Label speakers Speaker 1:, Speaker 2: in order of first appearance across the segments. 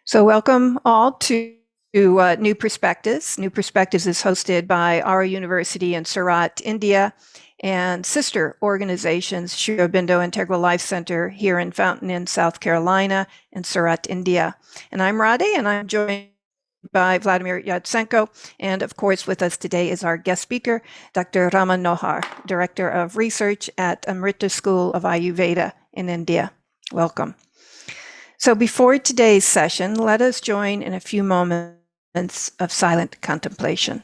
Speaker 1: So welcome all to New Perspectives. New Perspectives is hosted by our university in Surat, India, and sister organizations, Sri Aurobindo Integral Life Center here in Fountain Inn, South Carolina, and Surat, India. And I'm Radhe, and I'm joined by Vladimir Yatsenko. And of course, with us today is our guest speaker, Dr. Rammanohar, Director of Research at Amrita School of Ayurveda in India. Welcome. So before today's session, let us join in a few moments of silent contemplation.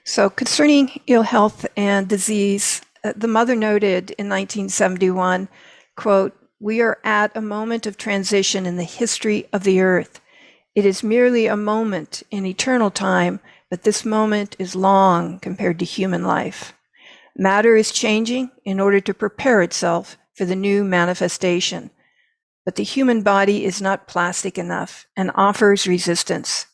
Speaker 1: So concerning ill health and disease, the mother noted in 1971, quote, "We are at a moment of transition in the history of the earth. It is merely a moment in eternal time, but this moment is long compared to human life. Matter is changing in order to prepare itself for the new manifestation. But the human body is not plastic enough and offers resistance.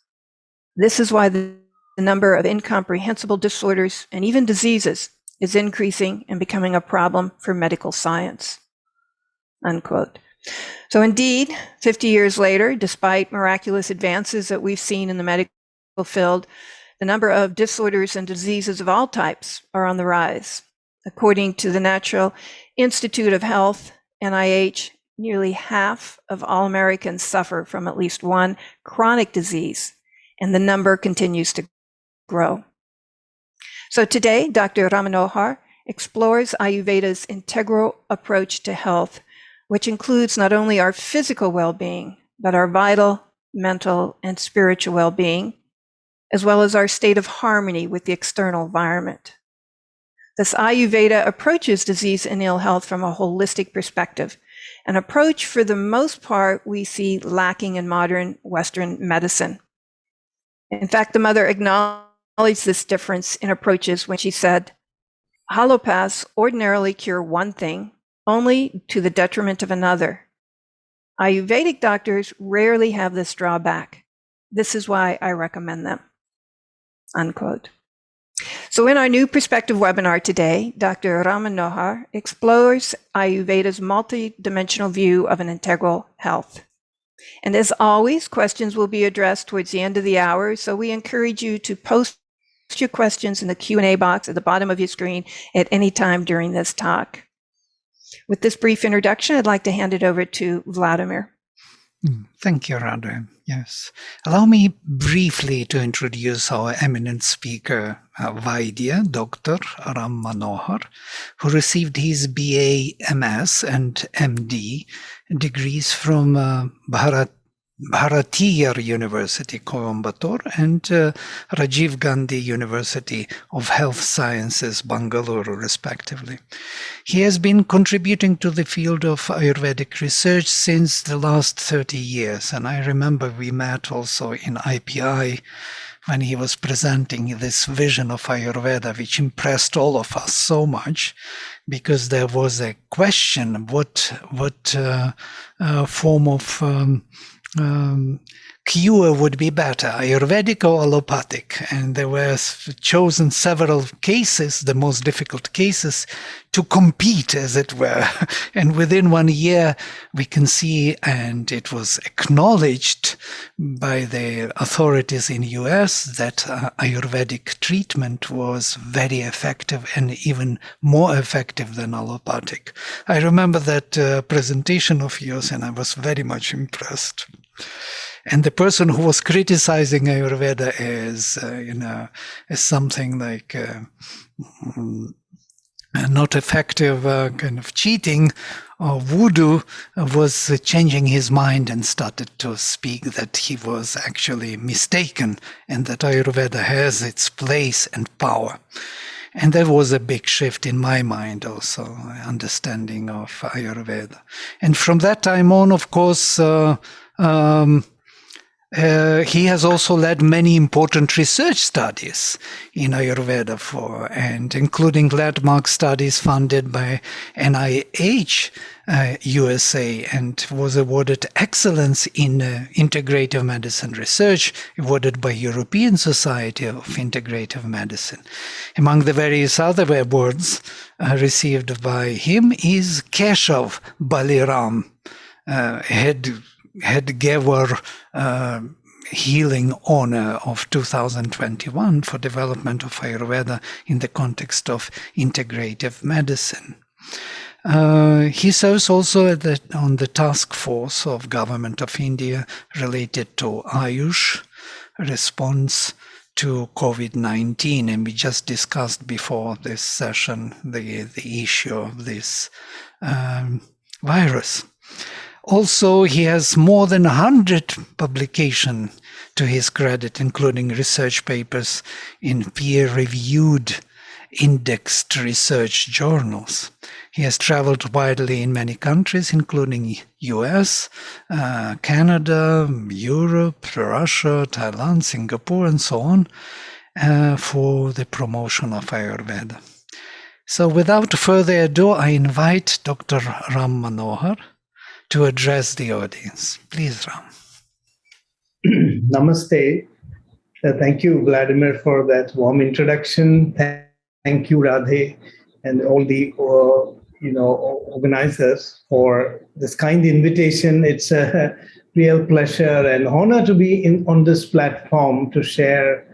Speaker 1: This is why the number of incomprehensible disorders and even diseases is increasing and becoming a problem for medical science." Unquote. So indeed, 50 years later, despite miraculous advances that we've seen in the medical field, the number of disorders and diseases of all types are on the rise. According to the National Institute of Health, NIH, nearly half of all Americans suffer from at least one chronic disease, and the number continues to grow. So today, Dr. Rammanohar explores Ayurveda's integral approach to health, which includes not only our physical well-being, but our vital, mental, and spiritual well-being, as well as our state of harmony with the external environment. Thus, Ayurveda approaches disease and ill health from a holistic perspective, an approach for the most part we see lacking in modern Western medicine. In fact, the mother acknowledged this difference in approaches when she said, "Allopaths ordinarily cure one thing, only to the detriment of another. Ayurvedic doctors rarely have this drawback. This is why I recommend them." Unquote. So in our New Perspective webinar today, Dr. Rammanohar explores Ayurveda's multidimensional view of an integral health. And as always, questions will be addressed towards the end of the hour, so we encourage you to post your questions in the Q&A box at the bottom of your screen at any time during this talk. With this brief introduction, I'd like to hand it over to Vladimir.
Speaker 2: Thank you, Radhe. Yes. Allow me briefly to introduce our eminent speaker, Vaidya, Dr. Rammanohar, who received his BA, MS, and MD degrees from Bharatiya University, Coimbatore, and Rajiv Gandhi University of Health Sciences, Bangalore, respectively. He has been contributing to the field of Ayurvedic research since the last 30 years, and I remember we met also in IPI when he was presenting this vision of Ayurveda, which impressed all of us so much, because there was a question, what form of cure would be better, Ayurvedic or allopathic? And there were chosen several cases, the most difficult cases, to compete, as it were. And within 1 year, we can see, and it was acknowledged by the authorities in US, that Ayurvedic treatment was very effective and even more effective than allopathic. I remember that presentation of yours, and I was very much impressed. And the person who was criticizing Ayurveda as something like not effective, kind of cheating or voodoo, was changing his mind and started to speak that he was actually mistaken and that Ayurveda has its place and power. And there was a big shift in my mind also, understanding of Ayurveda. And from that time on, of course, He has also led many important research studies in Ayurveda, and including landmark studies funded by NIH USA, and was awarded Excellence in Integrative Medicine Research, awarded by European Society of Integrative Medicine. Among the various other awards received by him is Keshav Baliram, Hedgewar Healing Honor of 2021 for development of Ayurveda in the context of integrative medicine. He serves also on the task force of Government of India related to Ayush response to COVID-19, and we just discussed before this session the issue of this virus. Also, he has more than 100 publications to his credit, including research papers in peer-reviewed indexed research journals. He has traveled widely in many countries, including US, Canada, Europe, Russia, Thailand, Singapore, and so on, for the promotion of Ayurveda. So without further ado, I invite Dr. Rammanohar to address the audience. Please, Ram.
Speaker 3: Namaste. Thank you, Vladimir, for that warm introduction. Thank you, Radhe, and all the organizers for this kind invitation. It's a real pleasure and honor to be on this platform to share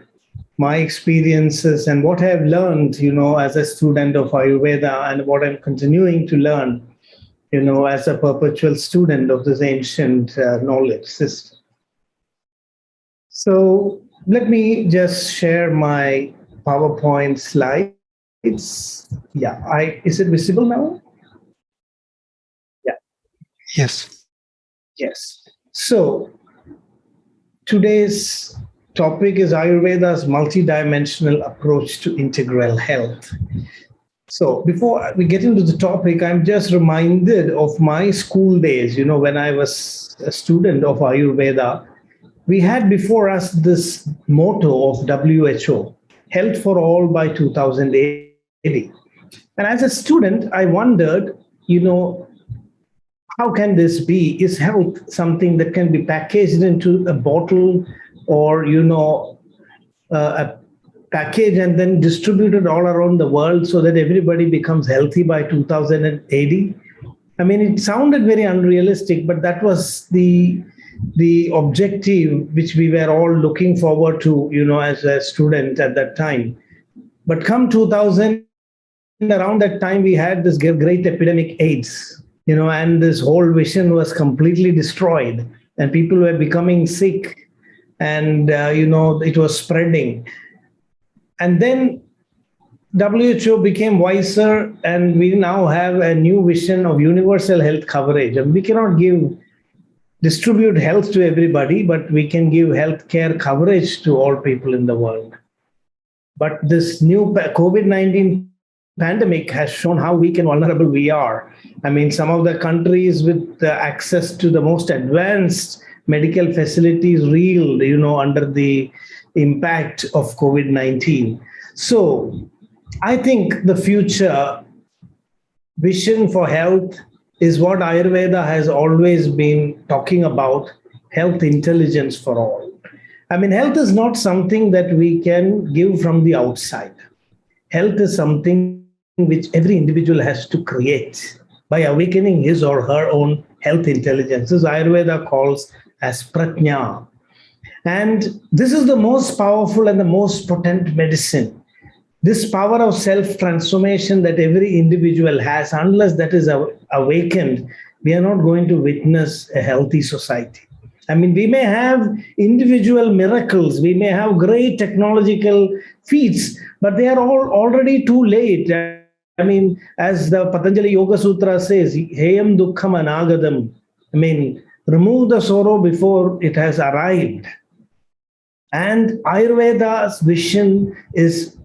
Speaker 3: my experiences and what I have learned, as a student of Ayurveda, and what I'm continuing to learn, as a perpetual student of this ancient knowledge system. So let me just share my PowerPoint slides. Yeah, is it visible now? Yeah.
Speaker 2: Yes.
Speaker 3: Yes. So today's topic is Ayurveda's multidimensional approach to integral health. So before we get into the topic, I'm just reminded of my school days. When I was a student of Ayurveda, we had before us this motto of WHO, Health for All by 2080. And as a student, I wondered, how can this be? Is health something that can be packaged into a bottle or, a package and then distributed all around the world so that everybody becomes healthy by 2080? I mean, it sounded very unrealistic, but that was the objective which we were all looking forward to, as a student at that time. But come 2000, around that time, we had this great epidemic AIDS, and this whole vision was completely destroyed, and people were becoming sick, and, it was spreading. And then WHO became wiser, and we now have a new vision of universal health coverage. And we cannot distribute health to everybody, but we can give healthcare coverage to all people in the world. But this new COVID-19 pandemic has shown how weak and vulnerable we are. I mean, some of the countries with access to the most advanced medical facilities reeled, under the impact of COVID-19. So I think the future vision for health is what Ayurveda has always been talking about, health intelligence for all. I mean, health is not something that we can give from the outside. Health is something which every individual has to create by awakening his or her own health intelligence. This Ayurveda calls as prajna. And this is the most powerful and the most potent medicine. This power of self-transformation that every individual has, unless that is awakened, we are not going to witness a healthy society. I mean, we may have individual miracles, we may have great technological feats, but they are all already too late. I mean, as the Patanjali Yoga Sutra says, Heyam Dukkham Anagadam. I mean, remove the sorrow before it has arrived. And Ayurveda's vision is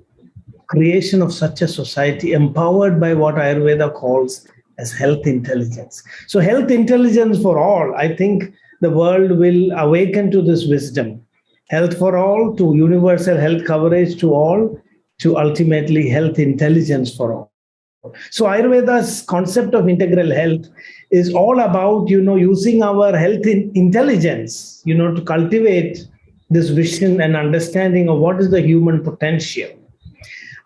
Speaker 3: creation of such a society empowered by what Ayurveda calls as health intelligence. So health intelligence for all, I think the world will awaken to this wisdom. Health for all, to universal health coverage to all, to ultimately health intelligence for all. So Ayurveda's concept of integral health is all about, using our health intelligence, to cultivate this vision and understanding of what is the human potential.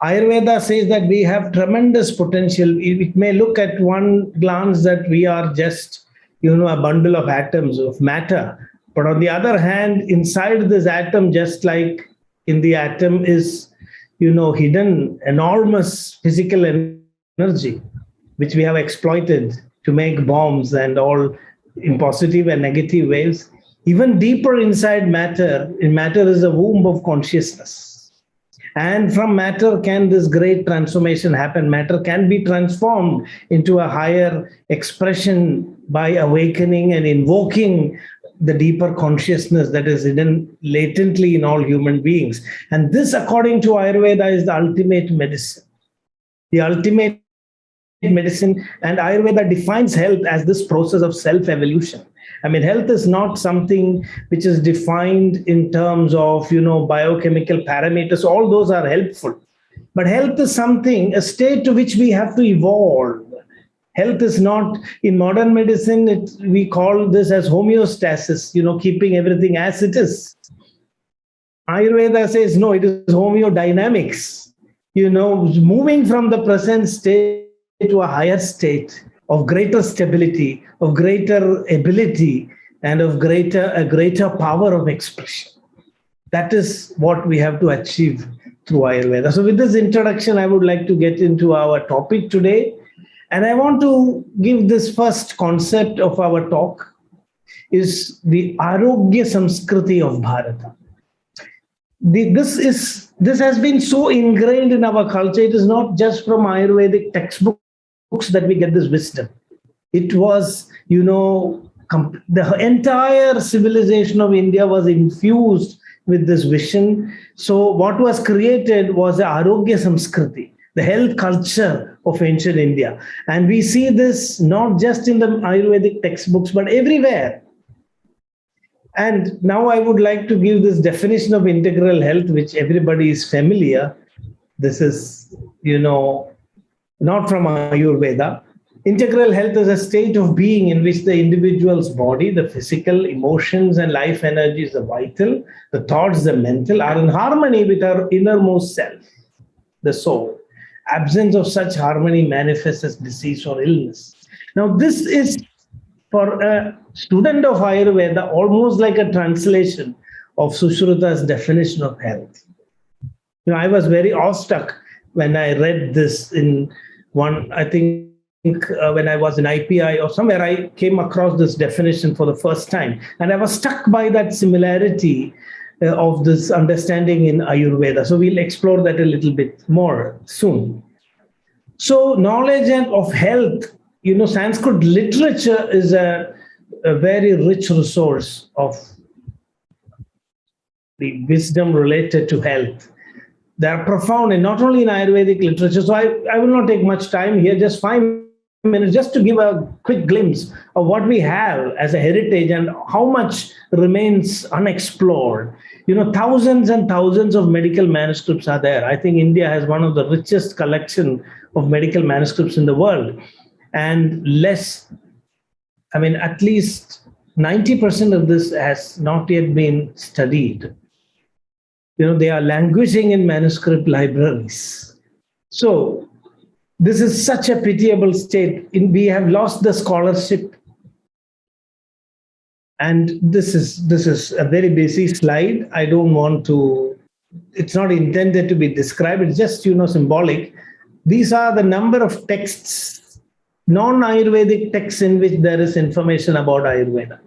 Speaker 3: Ayurveda says that we have tremendous potential. It may look at one glance that we are just, a bundle of atoms of matter. But on the other hand, inside this atom, just like in the atom is, hidden enormous physical energy, which we have exploited to make bombs and all in positive and negative ways. Even deeper inside matter, in matter is a womb of consciousness. And from matter can this great transformation happen. Matter can be transformed into a higher expression by awakening and invoking the deeper consciousness that is hidden latently in all human beings. And this, according to Ayurveda, is the ultimate medicine. The ultimate medicine, and Ayurveda defines health as this process of self-evolution. I mean, health is not something which is defined in terms of, biochemical parameters. All those are helpful. But health is something, a state to which we have to evolve. Health is not, in modern medicine, we call this as homeostasis, keeping everything as it is. Ayurveda says, no, it is homeodynamics, moving from the present state to a higher state of greater stability, of greater ability, and of a greater power of expression. That is what we have to achieve through Ayurveda. So with this introduction, I would like to get into our topic today. And I want to give this first concept of our talk is the Arogya Samskriti of Bharata. This has been so ingrained in our culture. It is not just from Ayurvedic textbooks that we get this wisdom. It was, the entire civilization of India was infused with this vision. So what was created was the Arogya Samskriti, the health culture of ancient India. And we see this not just in the Ayurvedic textbooks, but everywhere. And now I would like to give this definition of integral health, which everybody is familiar. This is, not from Ayurveda. Integral health is a state of being in which the individual's body, the physical, emotions, and life energies, the vital, the thoughts, the mental, are in harmony with our innermost self, the soul. Absence of such harmony manifests as disease or illness. Now, this is, for a student of Ayurveda, almost like a translation of Sushruta's definition of health. I was very awestruck when I read this in one, I think when I was in IPI or somewhere, I came across this definition for the first time. And I was struck by that similarity of this understanding in Ayurveda. So we'll explore that a little bit more soon. So knowledge of health, Sanskrit literature is a very rich resource of the wisdom related to health. They are profound, and not only in Ayurvedic literature. So I will not take much time here, just 5 minutes, just to give a quick glimpse of what we have as a heritage and how much remains unexplored. Thousands and thousands of medical manuscripts are there. I think India has one of the richest collection of medical manuscripts in the world. And at least 90% of this has not yet been studied. They are languishing in manuscript libraries. So this is such a pitiable state. We have lost the scholarship. And this is a very basic slide. I don't want to, it's not intended to be described. It's just, symbolic. These are the number of texts, non-Ayurvedic texts in which there is information about Ayurveda.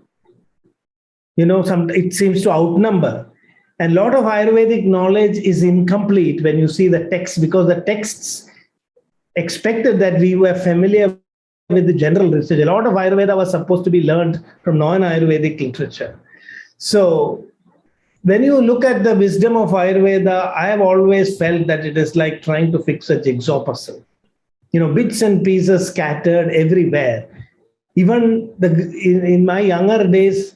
Speaker 3: It seems to outnumber. And a lot of Ayurvedic knowledge is incomplete when you see the text, because the texts expected that we were familiar with the general research. A lot of Ayurveda was supposed to be learned from non-Ayurvedic literature. So when you look at the wisdom of Ayurveda, I have always felt that it is like trying to fix a jigsaw puzzle. Bits and pieces scattered everywhere. Even in my younger days,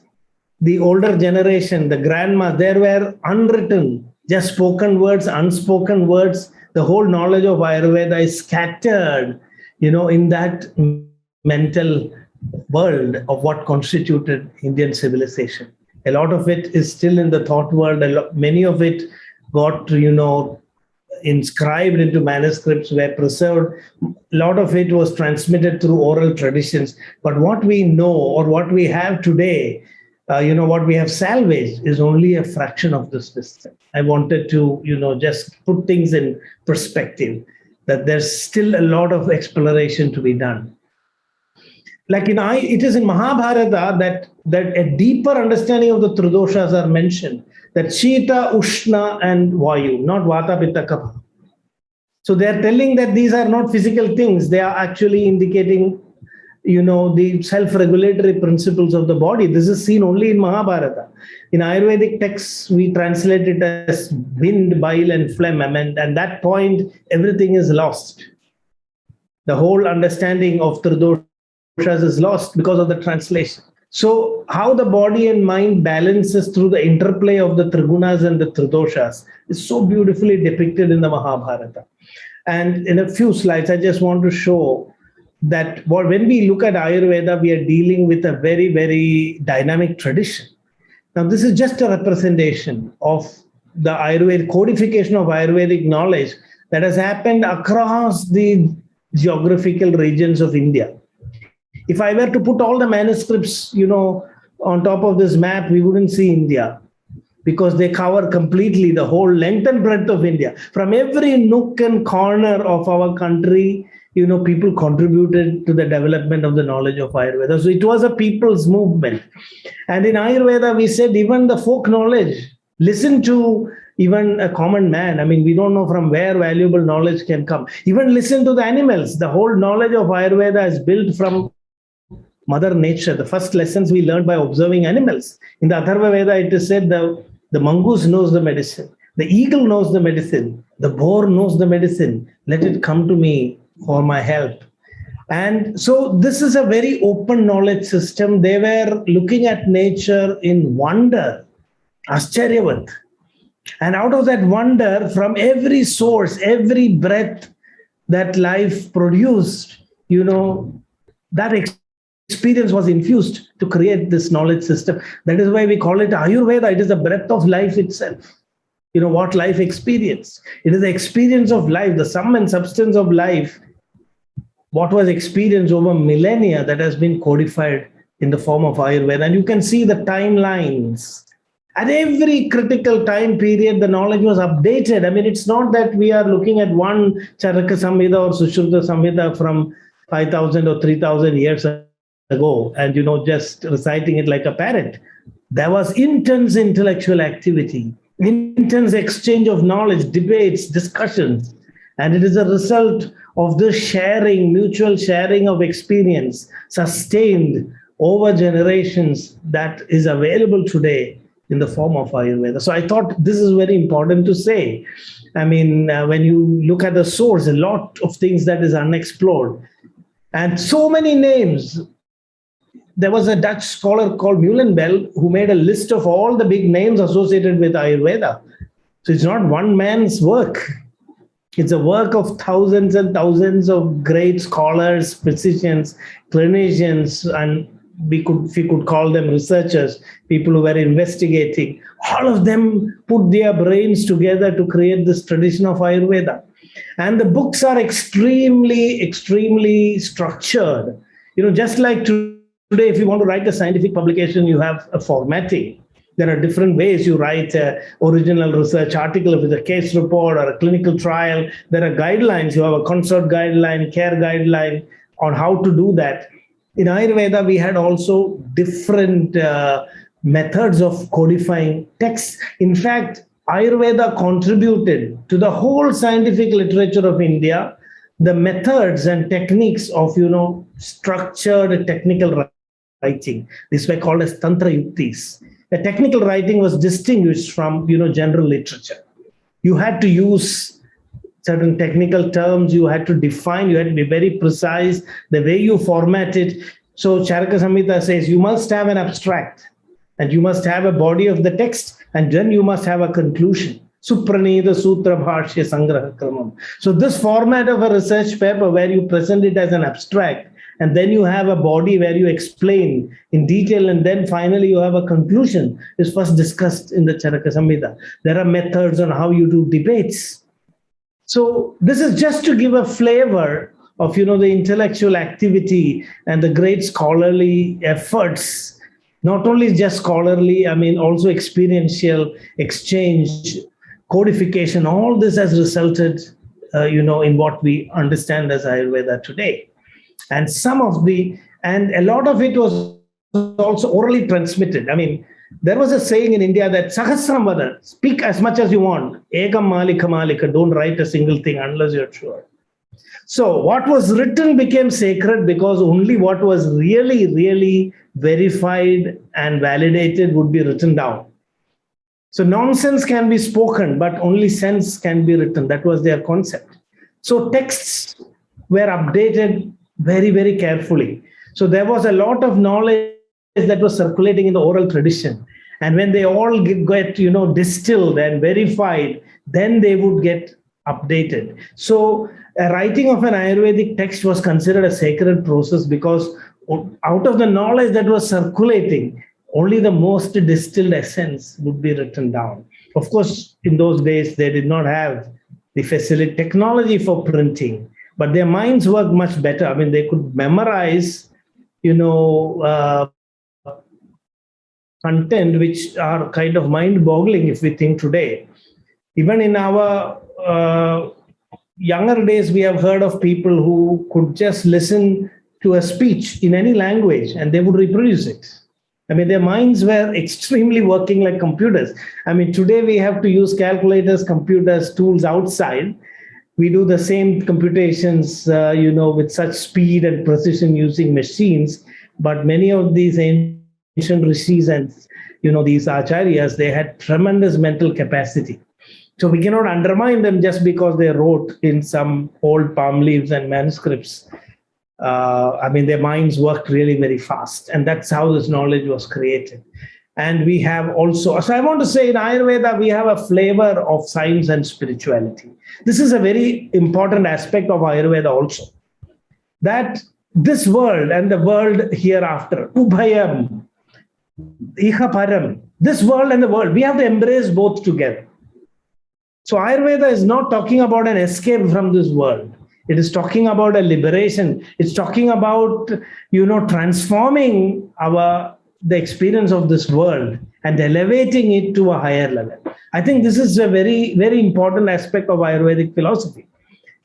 Speaker 3: the older generation, the grandma, there were unwritten, just spoken words, unspoken words. The whole knowledge of Ayurveda is scattered, in that mental world of what constituted Indian civilization. A lot of it is still in the thought world. Many of it got, inscribed into manuscripts, were preserved. A lot of it was transmitted through oral traditions. But what we know or what we have today, what we have salvaged is only a fraction of this wisdom. I wanted to, just put things in perspective, that there's still a lot of exploration to be done. Like it is in Mahabharata that a deeper understanding of the Tridoshas are mentioned, that Shita, Ushna, and Vayu, not Vata, Pitta, Kapha. So they are telling that these are not physical things. They are actually indicating, the self-regulatory principles of the body. This is seen only in Mahabharata. In Ayurvedic texts, we translate it as wind, bile, and phlegm. And at that point, everything is lost. The whole understanding of Tridoshas is lost because of the translation. So how the body and mind balances through the interplay of the Trigunas and the Tridoshas is so beautifully depicted in the Mahabharata. And in a few slides, I just want to show that when we look at Ayurveda, we are dealing with a very, very dynamic tradition. Now, this is just a representation of the Ayurvedic codification of Ayurvedic knowledge that has happened across the geographical regions of India. If I were to put all the manuscripts, on top of this map, we wouldn't see India, because they cover completely the whole length and breadth of India. From every nook and corner of our country, people contributed to the development of the knowledge of Ayurveda. So it was a people's movement. And in Ayurveda, we said even the folk knowledge, listen to even a common man. I mean, we don't know from where valuable knowledge can come. Even listen to the animals. The whole knowledge of Ayurveda is built from Mother Nature. The first lessons we learned by observing animals. In the Atharva Veda, it is said the mongoose knows the medicine. The eagle knows the medicine. The boar knows the medicine. Let it come to me for my help. And so this is a very open knowledge system. They were looking at nature in wonder, Ascharyavat. And out of that wonder, from every source, every breath that life produced, that experience was infused to create this knowledge system. That is why we call it Ayurveda. It is the breath of life itself. What life experienced. It is the experience of life, the sum and substance of life, what was experienced over millennia, that has been codified in the form of Ayurveda. And you can see the timelines. At every critical time period, the knowledge was updated. I mean, it's not that we are looking at one Charaka Samhita or Sushruta Samhita from 5,000 or 3,000 years ago and, just reciting it like a parrot. There was intense intellectual activity, intense exchange of knowledge, debates, discussions. And it is a result of this sharing, mutual sharing of experience, sustained over generations, that is available today in the form of Ayurveda. So I thought this is very important to say. I mean, when you look at the source, a lot of things that is unexplored. And so many names. There was a Dutch scholar called Muhlenbel who made a list of all the big names associated with Ayurveda. So it's not one man's work. It's a work of thousands and thousands of great scholars, physicians, clinicians, and if we could call them researchers, people who were investigating. All of them put their brains together to create this tradition of Ayurveda. And the books are extremely, extremely structured. Just like today, if you want to write a scientific publication, you have a formatting. There are different ways you write an original research article. If it's a case report or a clinical trial, there are guidelines. You have a consult guideline, care guideline on how to do that. In Ayurveda, we had also different methods of codifying texts. In fact, Ayurveda contributed to the whole scientific literature of India, the methods and techniques of, structured technical writing. These were called as Tantra Yuktis. The technical writing was distinguished from, general literature. You had to use certain technical terms, you had to define, you had to be very precise, the way you format it. So Charaka Samhita says you must have an abstract. And you must have a body of the text, and then you must have a conclusion. Supranida Sutra Bhashya Sangraha Kramam. So this format of a research paper where you present it as an abstract, and then you have a body where you explain in detail, and then finally you have a conclusion, is first discussed in the Charaka Samhita. There are methods on how you do debates. So this is just to give a flavor of, the intellectual activity and the great scholarly efforts, not only just scholarly, also experiential exchange, codification. All this has resulted, in what we understand as Ayurveda today. And a lot of it was also orally transmitted. There was a saying in India that Sahasram Vada, speak as much as you want. Ekam Malika Malika, don't write a single thing unless you're sure. So what was written became sacred because only what was really, really verified and validated would be written down. So nonsense can be spoken, but only sense can be written. That was their concept. So texts were updated very, very carefully. So there was a lot of knowledge that was circulating in the oral tradition. And when they all get distilled and verified, then they would get updated. So a writing of an Ayurvedic text was considered a sacred process because out of the knowledge that was circulating, only the most distilled essence would be written down. Of course, in those days, they did not have the technology for printing, but their minds worked much better. They could memorize, content which are kind of mind-boggling if we think today. Even in our younger days, we have heard of people who could just listen to a speech in any language and they would reproduce it. Their minds were extremely working like computers. Today we have to use calculators, computers, tools outside. We do the same computations, with such speed and precision using machines. But many of these ancient rishis and, these acharyas, they had tremendous mental capacity. So we cannot undermine them just because they wrote in some old palm leaves and manuscripts. Their minds worked really very fast. And that's how this knowledge was created. And we have also, so I want to say in Ayurveda, we have a flavor of science and spirituality. This is a very important aspect of Ayurveda also. That this world and the world hereafter, Ubhayam, Iha Param, this world and the world, we have to embrace both together. So Ayurveda is not talking about an escape from this world. It is talking about a liberation. It's talking about, transforming the experience of this world and elevating it to a higher level. I think this is a very, very important aspect of Ayurvedic philosophy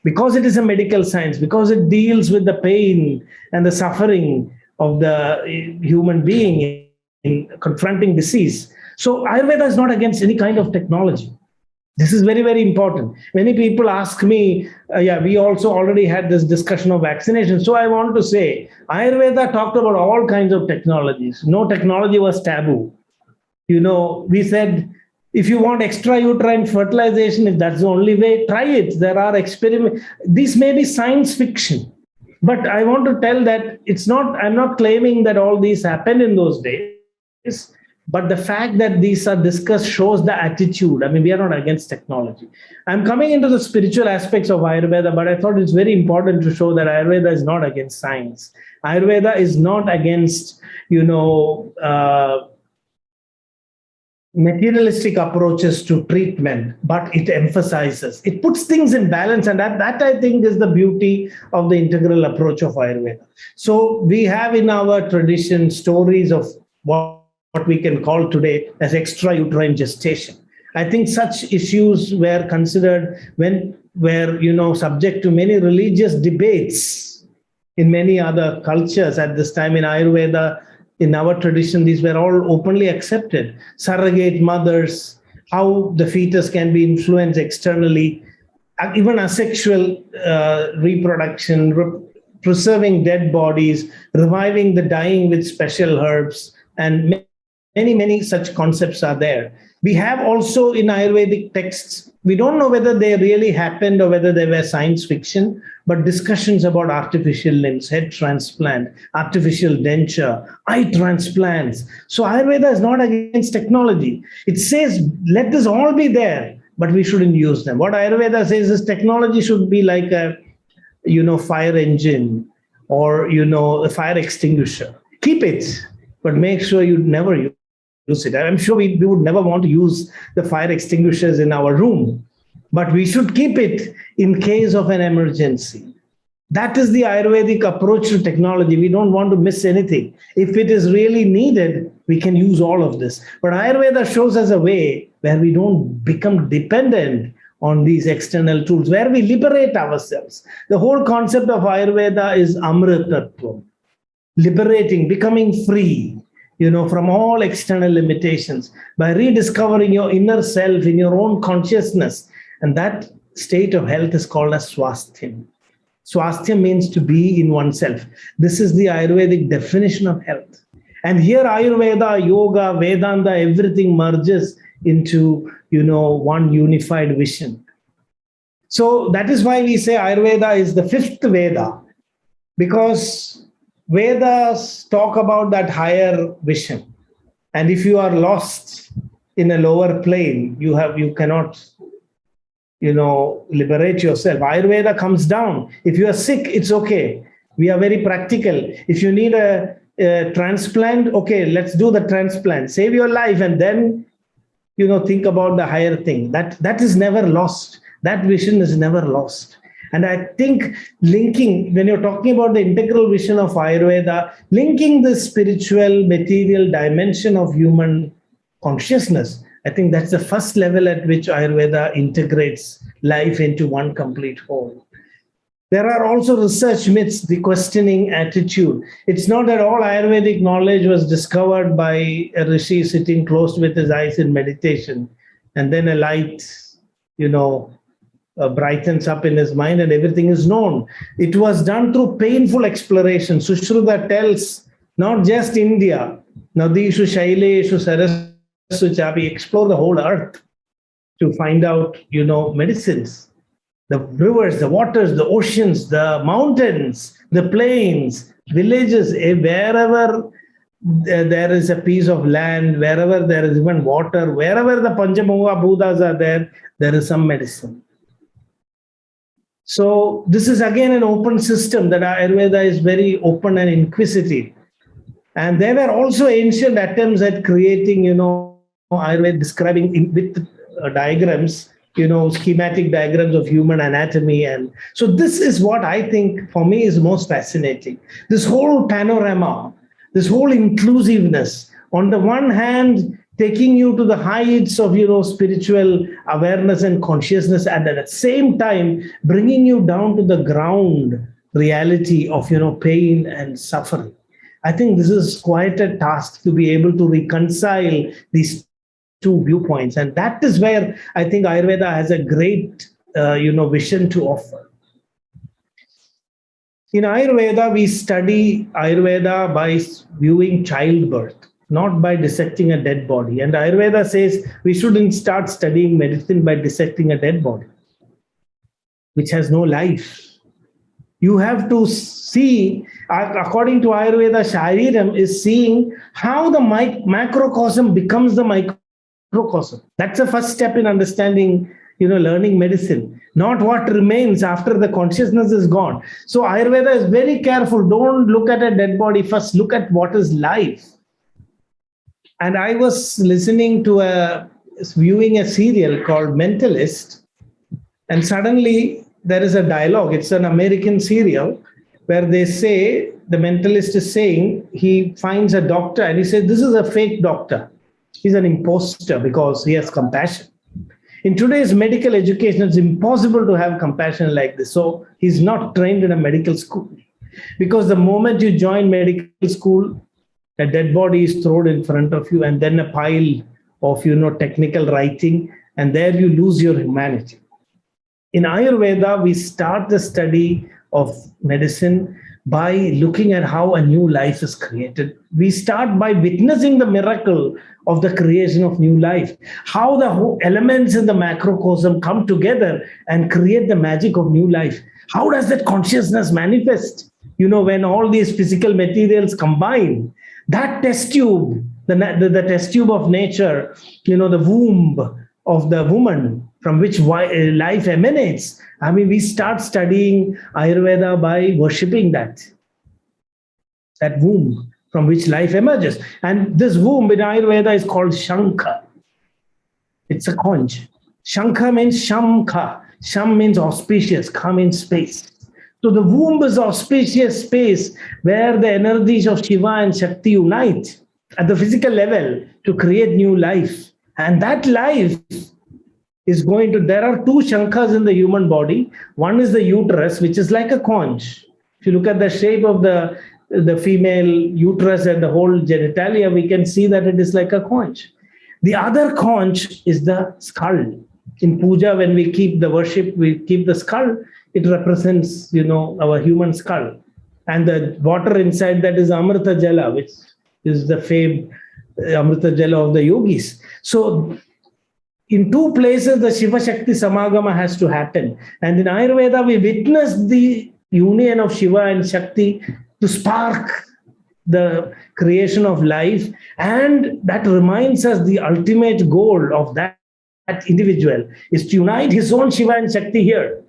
Speaker 3: because it is a medical science, because it deals with the pain and the suffering of the human being in confronting disease. So Ayurveda is not against any kind of technology. This is very, very important. Many people ask me, we also already had this discussion of vaccination. So I want to say, Ayurveda talked about all kinds of technologies. No technology was taboo. We said, if you want extrauterine fertilization, if that's the only way, try it. There are experiments. These may be science fiction. But I want to tell that I'm not claiming that all these happened in those days. But the fact that these are discussed shows the attitude. We are not against technology. I'm coming into the spiritual aspects of Ayurveda, but I thought it's very important to show that Ayurveda is not against science. Ayurveda is not against, materialistic approaches to treatment, but it emphasizes, it puts things in balance. And that I think is the beauty of the integral approach of Ayurveda. So we have in our tradition stories of what we can call today as extrauterine gestation. I think such issues were considered were subject to many religious debates in many other cultures at this time. In Ayurveda, in our tradition, these were all openly accepted. Surrogate mothers, how the fetus can be influenced externally, even asexual reproduction, preserving dead bodies, reviving the dying with special herbs, and many such concepts are there. We have also in Ayurvedic texts, we don't know whether they really happened or whether they were science fiction, but discussions about artificial limbs, head transplant, artificial denture, eye transplants. So Ayurveda is not against technology. It says, let this all be there, but we shouldn't use them. What Ayurveda says is technology should be like a, fire engine or, a fire extinguisher. Keep it, but make sure you never use it. I'm sure we would never want to use the fire extinguishers in our room, but we should keep it in case of an emergency. That is the Ayurvedic approach to technology. We don't want to miss anything. If it is really needed, we can use all of this. But Ayurveda shows us a way where we don't become dependent on these external tools, where we liberate ourselves. The whole concept of Ayurveda is Amritattvam, liberating, becoming free, from all external limitations by rediscovering your inner self in your own consciousness. And that state of health is called as swasthya. Swasthya means to be in oneself. This is the Ayurvedic definition of health. And here Ayurveda, Yoga, Vedanta, everything merges into, one unified vision. So that is why we say Ayurveda is the fifth Veda, because Vedas talk about that higher vision. And if you are lost in a lower plane, you cannot, liberate yourself. Ayurveda comes down. If you are sick, it's okay. We are very practical. If you need a transplant, okay, let's do the transplant. Save your life and then, think about the higher thing. That is never lost. That vision is never lost. And I think linking, when you're talking about the integral vision of Ayurveda, linking the spiritual, material dimension of human consciousness, I think that's the first level at which Ayurveda integrates life into one complete whole. There are also research myths, the questioning attitude. It's not that all Ayurvedic knowledge was discovered by a rishi sitting closed with his eyes in meditation, and then a light, brightens up in his mind and everything is known. It was done through painful exploration. Sushruta tells not just India, Nadishu, Shaileshu, Sarassu, Chapi, explore the whole earth to find out, medicines. The rivers, the waters, the oceans, the mountains, the plains, villages, wherever there is a piece of land, wherever there is even water, wherever the Panchamuga Buddhas are there is some medicine. So this is again an open system, that Ayurveda is very open and inquisitive. And there were also ancient attempts at creating, Ayurveda describing with diagrams, schematic diagrams of human anatomy. And so this is what I think for me is most fascinating. This whole panorama, this whole inclusiveness, on the one hand, taking you to the heights of, spiritual awareness and consciousness, and at the same time, bringing you down to the ground reality of, pain and suffering. I think this is quite a task to be able to reconcile these two viewpoints. And that is where I think Ayurveda has a great, vision to offer. In Ayurveda, we study Ayurveda by viewing childbirth, not by dissecting a dead body. And Ayurveda says we shouldn't start studying medicine by dissecting a dead body, which has no life. You have to see, according to Ayurveda, Shariram is seeing how the macrocosm becomes the microcosm. That's the first step in understanding, learning medicine, not what remains after the consciousness is gone. So Ayurveda is very careful. Don't look at a dead body first, look at what is life. And I was listening to viewing a serial called Mentalist, and suddenly there is a dialogue. It's an American serial where they say, the mentalist is saying, he finds a doctor and he says, this is a fake doctor. He's an imposter because he has compassion. In today's medical education, it's impossible to have compassion like this. So he's not trained in a medical school. Because the moment you join medical school, a dead body is thrown in front of you, and then a pile of, technical writing, and there you lose your humanity. In Ayurveda, we start the study of medicine by looking at how a new life is created. We start by witnessing the miracle of the creation of new life, how the whole elements in the macrocosm come together and create the magic of new life. How does that consciousness manifest? When all these physical materials combine, that test tube, the test tube of nature, the womb of the woman from which life emanates. I mean, we start studying Ayurveda by worshipping that womb from which life emerges. And this womb in Ayurveda is called Shankha. It's a conch. Shankha means Shamkha. Sham means auspicious, Kha means space. So the womb is auspicious space where the energies of Shiva and Shakti unite at the physical level to create new life. And that life is there are two Shankhas in the human body. One is the uterus, which is like a conch. If you look at the shape of the female uterus and the whole genitalia, we can see that it is like a conch. The other conch is the skull. In puja, when we keep the worship, we keep the skull. It represents, our human skull. And the water inside that is Amrita Jala, which is the famed Amrita Jala of the yogis. So in two places, the Shiva Shakti Samagama has to happen. And in Ayurveda, we witness the union of Shiva and Shakti to spark the creation of life. And that reminds us the ultimate goal of that individual is to unite his own Shiva and Shakti here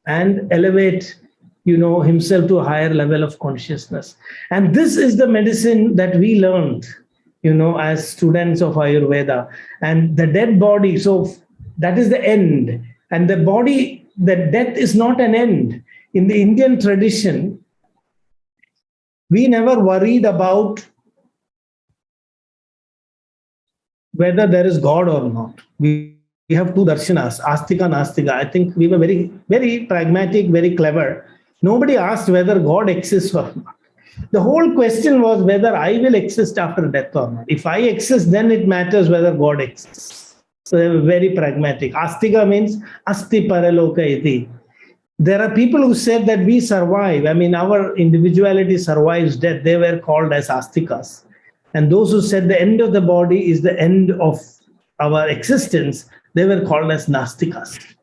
Speaker 3: and elevate, himself to a higher level of consciousness. And this is the medicine that we learned, as students of Ayurveda. And the dead body, so that is the end. And the body, the death is not an end. In the Indian tradition, we never worried about whether there is God or not. We have two darshanas, Astika, Nastika. I think we were very, very pragmatic, very clever. Nobody asked whether God exists or not. The whole question was whether I will exist after death or not. If I exist, then it matters whether God exists. So they were very pragmatic. Astika means Asti Paraloka Iti. There are people who said that we survive. I mean, our individuality survives death. They were called as Astikas. And those who said the end of the body is the end of our existence, they were called as Nastikas.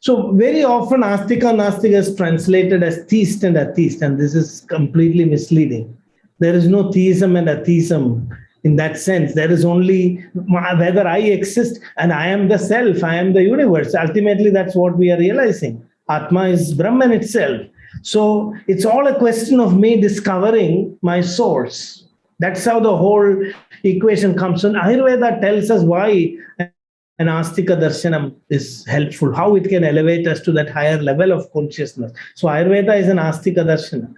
Speaker 3: So very often Astika Nastika is translated as theist and atheist, and this is completely misleading. There is no theism and atheism in that sense. There is only whether I exist and I am the self, I am the universe. Ultimately, that's what we are realizing. Atma is Brahman itself. So it's all a question of me discovering my source. That's how the whole equation comes. And Ayurveda tells us why an Astika Darshanam is helpful, how it can elevate us to that higher level of consciousness. So Ayurveda is an Astika Darshanam.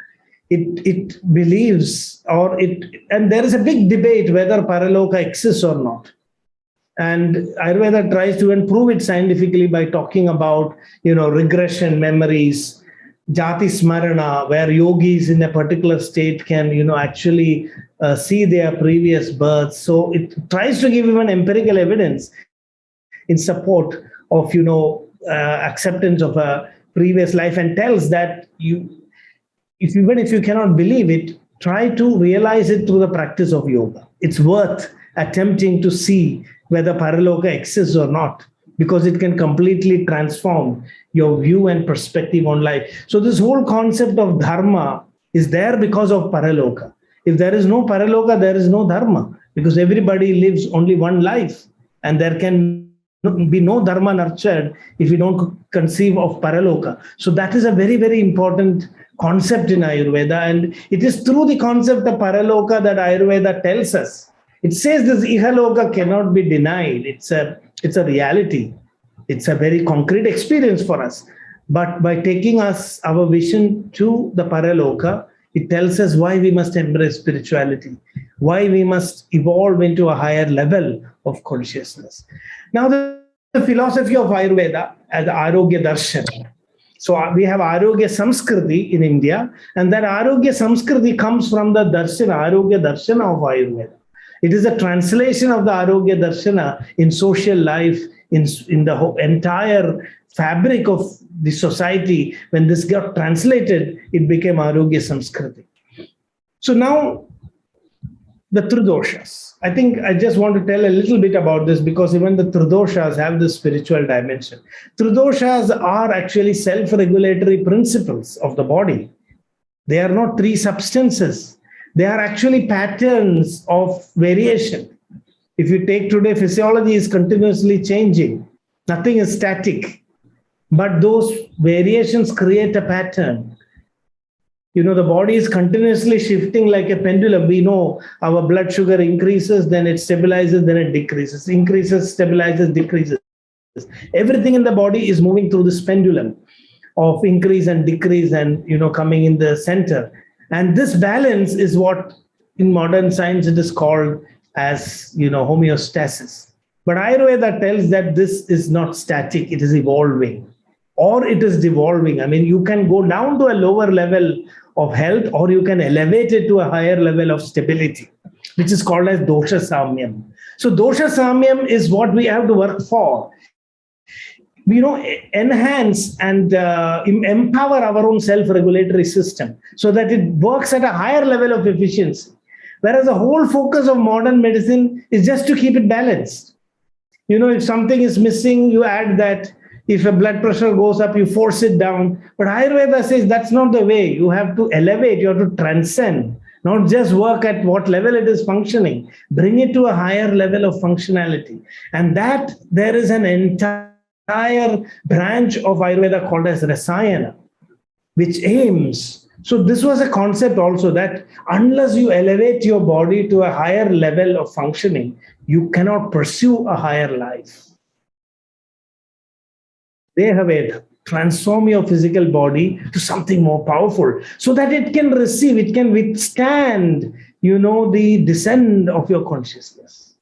Speaker 3: It believes, and there is a big debate whether Paraloka exists or not. And Ayurveda tries to improve it scientifically by talking about, regression memories, Jati Smarana, where yogis in a particular state can, actually see their previous births. So it tries to give even empirical evidence in support of, acceptance of a previous life, and tells that even if you cannot believe it, try to realize it through the practice of yoga. It's worth attempting to see whether Paraloka exists or not, because it can completely transform your view and perspective on life. So this whole concept of dharma is there because of Paraloka. If there is no Paraloka, there is no dharma, because everybody lives only one life, and there can be no dharma nurtured if we don't conceive of Paraloka. So that is a very, very important concept in Ayurveda, and it is through the concept of Paraloka that Ayurveda tells us. It says this Ihaloka cannot be denied. It's a reality. It's a very concrete experience for us. But by taking us our vision to the Paraloka, it tells us why we must embrace spirituality, why we must evolve into a higher level of consciousness. Now, the philosophy of Ayurveda as Arogya Darshan. So we have Arogya Samskriti in India, and that Arogya Samskriti comes from the Darshan, Arogya Darshana of Ayurveda. It is a translation of the Arogya Darshana in social life, in the whole entire fabric of the society. When this got translated, it became Arogya Samskriti. So now, the Tridoshas. I think I just want to tell a little bit about this because even the Tridoshas have this spiritual dimension. Tridoshas are actually self-regulatory principles of the body. They are not three substances. They are actually patterns of variation. If you take today, physiology is continuously changing. Nothing is static. But those variations create a pattern. You know, the body is continuously shifting like a pendulum. We know our blood sugar increases, then it stabilizes, then it decreases. Increases, stabilizes, decreases. Everything in the body is moving through this pendulum of increase and decrease and, coming in the center. And this balance is what in modern science it is called as, homeostasis. But Ayurveda tells that this is not static, it is evolving or it is devolving. I mean, you can go down to a lower level of health or you can elevate it to a higher level of stability, which is called as dosha samyam. So dosha samyam is what we have to work for. Enhance and empower our own self-regulatory system so that it works at a higher level of efficiency. Whereas the whole focus of modern medicine is just to keep it balanced. If something is missing, you add that. If a blood pressure goes up, you force it down. But Ayurveda says that's not the way. You have to elevate, you have to transcend, not just work at what level it is functioning, bring it to a higher level of functionality. And that there is an entire branch of Ayurveda called as Rasayana, which aims. So this was a concept also that unless you elevate your body to a higher level of functioning, you cannot pursue a higher life. Devaveda, transform your physical body to something more powerful so that it can receive, it can withstand, the descent of your consciousness.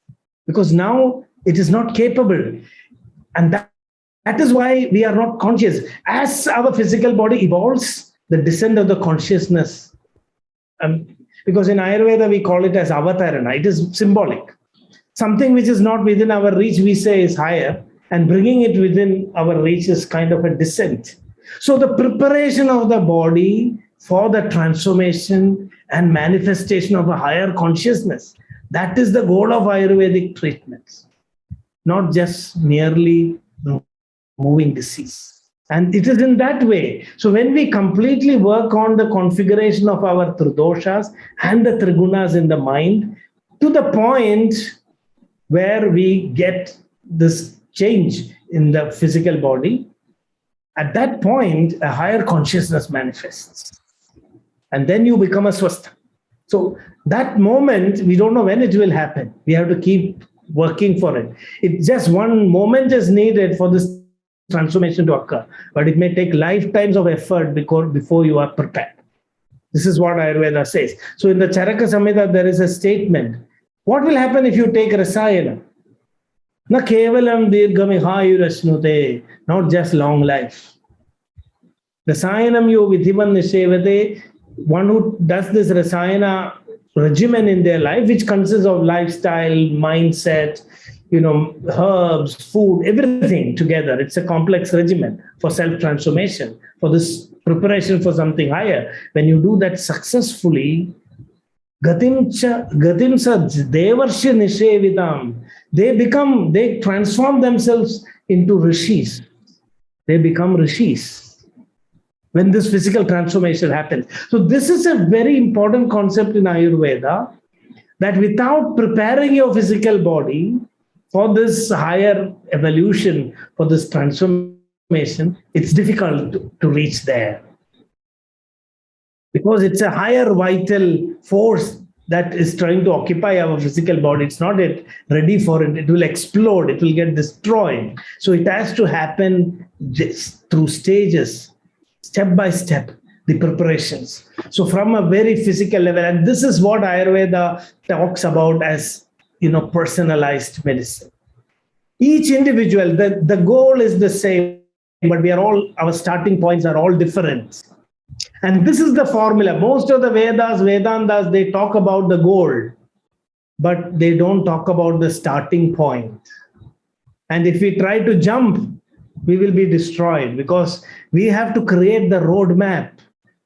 Speaker 3: Because now it is not capable. And that is why we are not conscious. As our physical body evolves, the descent of the consciousness, because in Ayurveda we call it as avatarana, it is symbolic. Something which is not within our reach, we say is higher. And bringing it within our reach is kind of a descent. So the preparation of the body for the transformation and manifestation of a higher consciousness, that is the goal of Ayurvedic treatments, not just merely removing disease. And it is in that way. So when we completely work on the configuration of our tridoshas and the trigunas in the mind, to the point where we get this change in the physical body, at that point, a higher consciousness manifests. And then you become a swastha. So that moment, we don't know when it will happen. We have to keep working for it. It just one moment is needed for this transformation to occur. But it may take lifetimes of effort before you are prepared. This is what Ayurveda says. So in the Charaka Samhita, there is a statement. What will happen if you take Rasayana? Na kevalam dirghamihayurasnute, not just long life. Rasayanam yo vidhivan nishevate, one who does this Rasayana regimen in their life, which consists of lifestyle, mindset, herbs, food, everything together. It's a complex regimen for self-transformation, for this preparation for something higher. When you do that successfully, gatimsa devarsha nishevitam, they transform themselves into rishis. They become rishis when this physical transformation happens. So this is a very important concept in Ayurveda, that without preparing your physical body for this higher evolution, for this transformation, it's difficult to reach there. Because it's a higher vital force that is trying to occupy our physical body. It's not yet ready for it. It will explode. It will get destroyed. So it has to happen just through stages, step by step, the preparations. So from a very physical level, and this is what Ayurveda talks about as, personalized medicine. Each individual, the goal is the same, but our starting points are all different. And this is the formula. Most of the Vedas, Vedantas, they talk about the goal. but they don't talk about the starting point. And if we try to jump, we will be destroyed, because we have to create the roadmap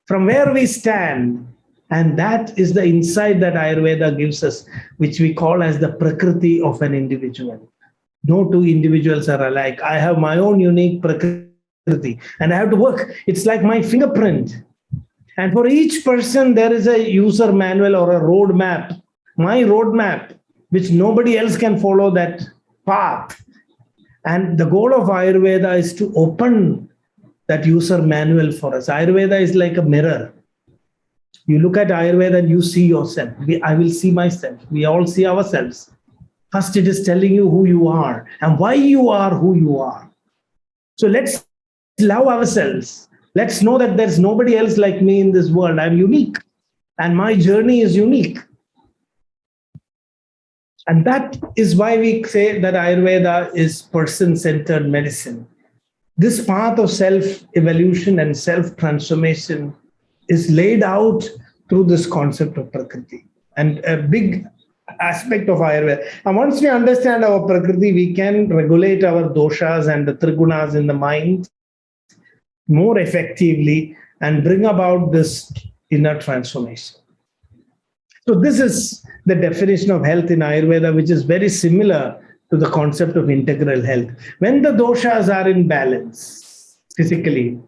Speaker 3: from where we stand. And that is the insight that Ayurveda gives us, which we call as the Prakriti of an individual. No two individuals are alike. I have my own unique Prakriti, and I have to work. It's like my fingerprint. And for each person, there is a user manual or a roadmap, my roadmap, which nobody else can follow that path. And the goal of Ayurveda is to open that user manual for us. Ayurveda is like a mirror. You look at Ayurveda and you see yourself. I will see myself. We all see ourselves. First, it is telling you who you are and why you are who you are. So let's love ourselves. Let's know that there's nobody else like me in this world. I'm unique, and my journey is unique. And that is why we say that Ayurveda is person-centered medicine. This path of self-evolution and self-transformation is laid out through this concept of Prakriti, and a big aspect of Ayurveda. And once we understand our Prakriti, we can regulate our doshas and the trigunas in the mind more effectively and bring about this inner transformation. So this is the definition of health in Ayurveda, which is very similar to the concept of integral health. When the doshas are in balance physically,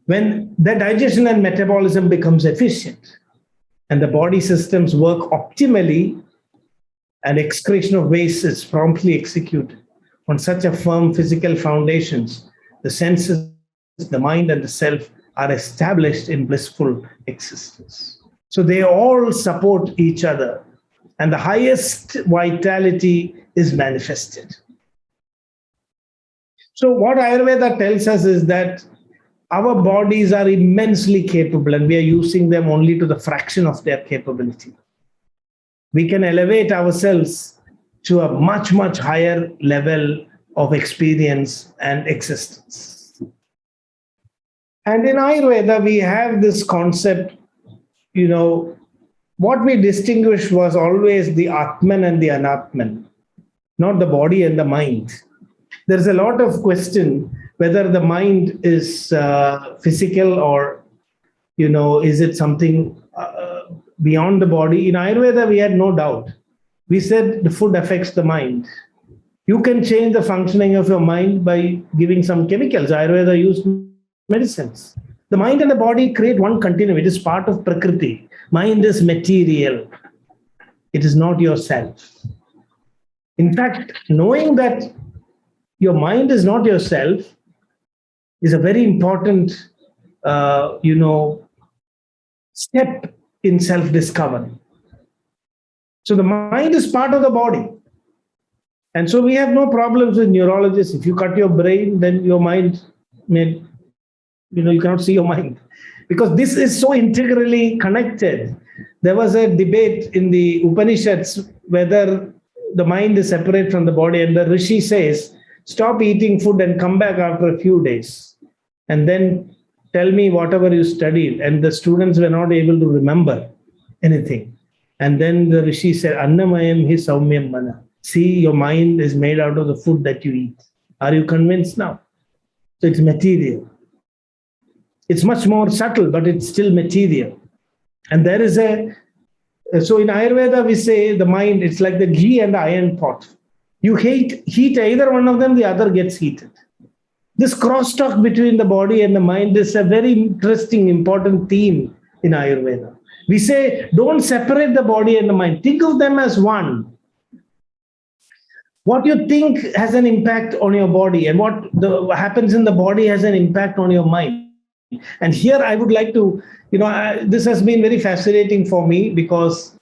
Speaker 3: when the digestion and metabolism becomes efficient and the body systems work optimally and excretion of waste is promptly executed on such a firm physical foundations, the senses, the mind, and the self are established in blissful existence. So they all support each other, and the highest vitality is manifested. So what Ayurveda tells us is that our bodies are immensely capable, and we are using them only to the fraction of their capability. We can elevate ourselves to a much, much higher level of experience and existence. And in Ayurveda, we have this concept, what we distinguished was always the Atman and the Anatman, not the body and the mind. There's a lot of question whether the mind is physical or, is it something beyond the body. In Ayurveda, we had no doubt. We said the food affects the mind. You can change the functioning of your mind by giving some chemicals. Ayurveda used medicines. The mind and the body create one continuum. It is part of Prakriti. Mind is material. It is not yourself. In fact, knowing that your mind is not yourself is a very important, step in self-discovery. So the mind is part of the body. And so we have no problems with neurologists. If you cut your brain, then your mind may, you cannot see your mind. Because this is so integrally connected. There was a debate in the Upanishads whether the mind is separate from the body, and the Rishi says, stop eating food and come back after a few days, and then tell me whatever you studied. And the students were not able to remember anything. And then the Rishi said, Annamayam hi saumyam mana. See, your mind is made out of the food that you eat. Are you convinced now? So it's material. It's much more subtle, but it's still material. And there is so in Ayurveda, we say the mind, it's like the ghee and the iron pot. You heat either one of them, the other gets heated. This crosstalk between the body and the mind is a very interesting, important theme in Ayurveda. We say, don't separate the body and the mind. Think of them as one. What you think has an impact on your body, and what happens in the body has an impact on your mind. And here I would like to, this has been very fascinating for me, because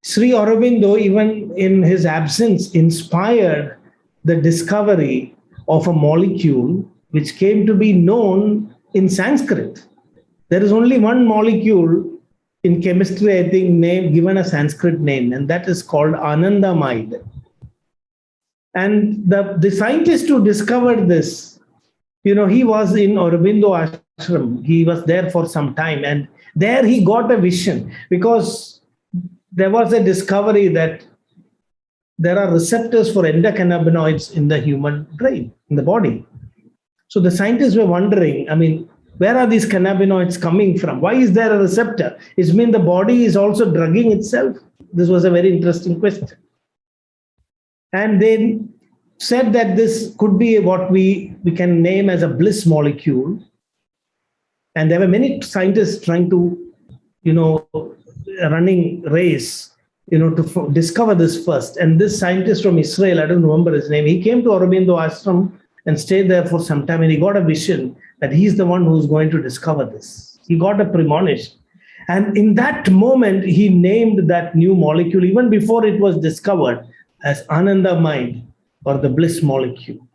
Speaker 3: Sri Aurobindo, even in his absence, inspired the discovery of a molecule which came to be known in Sanskrit. There is only one molecule in chemistry, I think, given a Sanskrit name, and that is called anandamide. And the scientist who discovered this, he was in Aurobindo ashram. He was there for some time, and there he got a vision, because there was a discovery that there are receptors for endocannabinoids in the human brain, in the body. So the scientists were wondering, where are these cannabinoids coming from? Why is there a receptor? It means the body is also drugging itself? This was a very interesting question. And they said that this could be what we can name as a bliss molecule. And there were many scientists trying to, running race, to discover this first. And this scientist from Israel, I don't remember his name, he came to Aurobindo Ashram and stayed there for some time, and he got a vision that he's the one who's going to discover this. He got a premonition. And in that moment, he named that new molecule, even before it was discovered, as Ananda Mind, or the Bliss Molecule,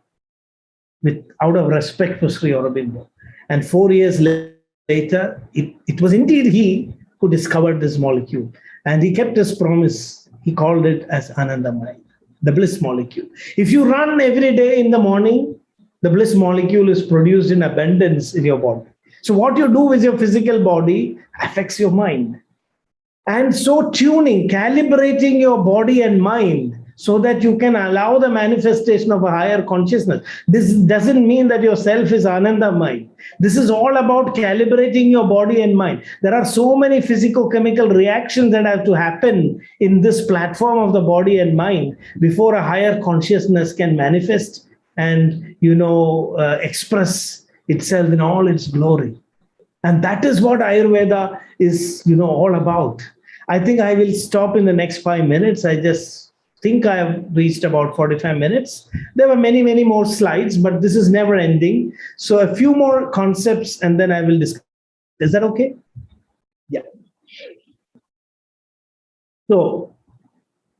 Speaker 3: out of respect for Sri Aurobindo. And 4 years later, it was indeed he who discovered this molecule. And he kept his promise. He called it as Ananda Mind, the Bliss Molecule. If you run every day in the morning, the Bliss Molecule is produced in abundance in your body. So what you do with your physical body affects your mind. And so calibrating your body and mind so that you can allow the manifestation of a higher consciousness. This doesn't mean that your self is Ananda Mind. This is all about calibrating your body and mind. There are so many physico-chemical reactions that have to happen in this platform of the body and mind before a higher consciousness can manifest and, express itself in all its glory. And that is what Ayurveda is, all about. I think I will stop in the next 5 minutes. I just think I have reached about 45 minutes. There were many, many more slides, but this is never ending. So a few more concepts and then I will discuss. Is that okay? Yeah. So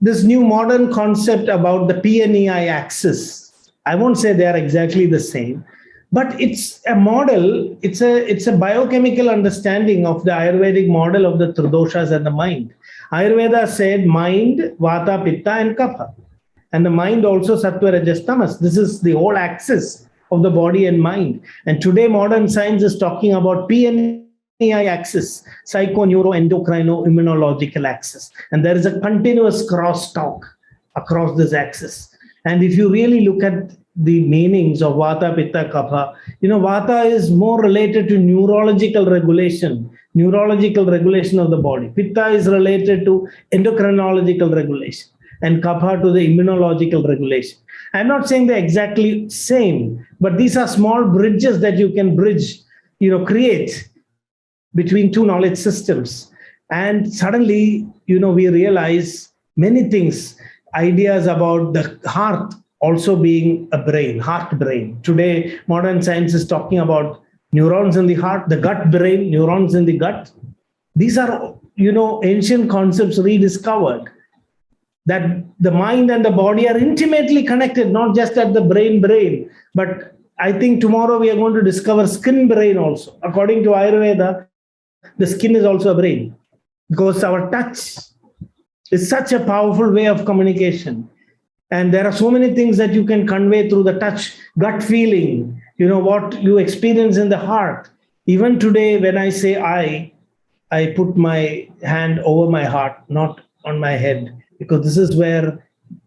Speaker 3: this new modern concept about the PNEI axis, I won't say they are exactly the same, but it's a model. It's a biochemical understanding of the Ayurvedic model of the Tridoshas and the mind. Ayurveda said mind, Vata, Pitta, and Kapha. And the mind also Sattva, Rajas, Tamas. This is the whole axis of the body and mind. And today modern science is talking about PNEI axis, psycho, neuro, endocrino, immunological axis. And there is a continuous crosstalk across this axis. And if you really look at the meanings of Vata, Pitta, Kapha, Vata is more related to neurological regulation of the body. Pitta is related to endocrinological regulation, and Kapha to the immunological regulation. I'm not saying they're exactly same, but these are small bridges that you can create between two knowledge systems. And suddenly, we realize many things, ideas about the heart also being a brain, heart brain. Today, modern science is talking about neurons in the heart, the gut brain, neurons in the gut. These are, ancient concepts rediscovered, that the mind and the body are intimately connected, not just at the brain, but I think tomorrow we are going to discover skin brain also. According to Ayurveda, the skin is also a brain, because our touch is such a powerful way of communication. And there are so many things that you can convey through the touch, gut feeling, what you experience in the heart. Even today, when I say I put my hand over my heart, not on my head, because this is where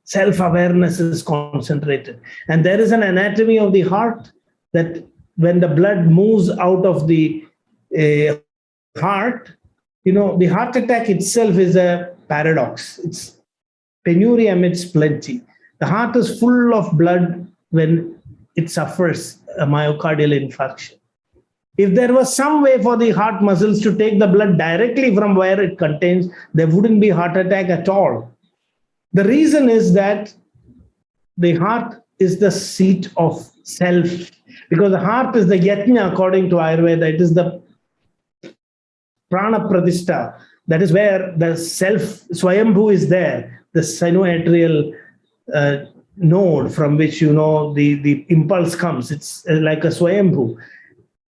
Speaker 3: self-awareness is concentrated. And there is an anatomy of the heart that when the blood moves out of the heart, the heart attack itself is a paradox. It's penury amidst plenty. The heart is full of blood when it suffers a myocardial infarction. If there was some way for the heart muscles to take the blood directly from where it contains, there wouldn't be heart attack at all. The reason is that the heart is the seat of self, because the heart is the yajna according to Ayurveda. It is the prana pratishta. That is where the self, Swayambhu, is there, the sinoatrial node from which, the impulse comes. It's like a Swayambhu.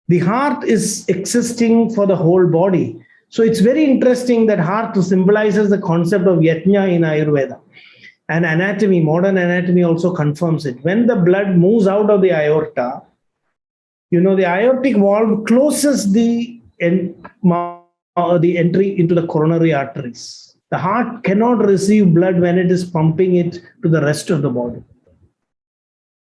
Speaker 3: The heart is existing for the whole body. So it's very interesting that heart symbolizes the concept of yajna in Ayurveda. And anatomy, modern anatomy also confirms it. When the blood moves out of the aorta, the aortic valve closes the entry into the coronary arteries. The heart cannot receive blood when it is pumping it to the rest of the body.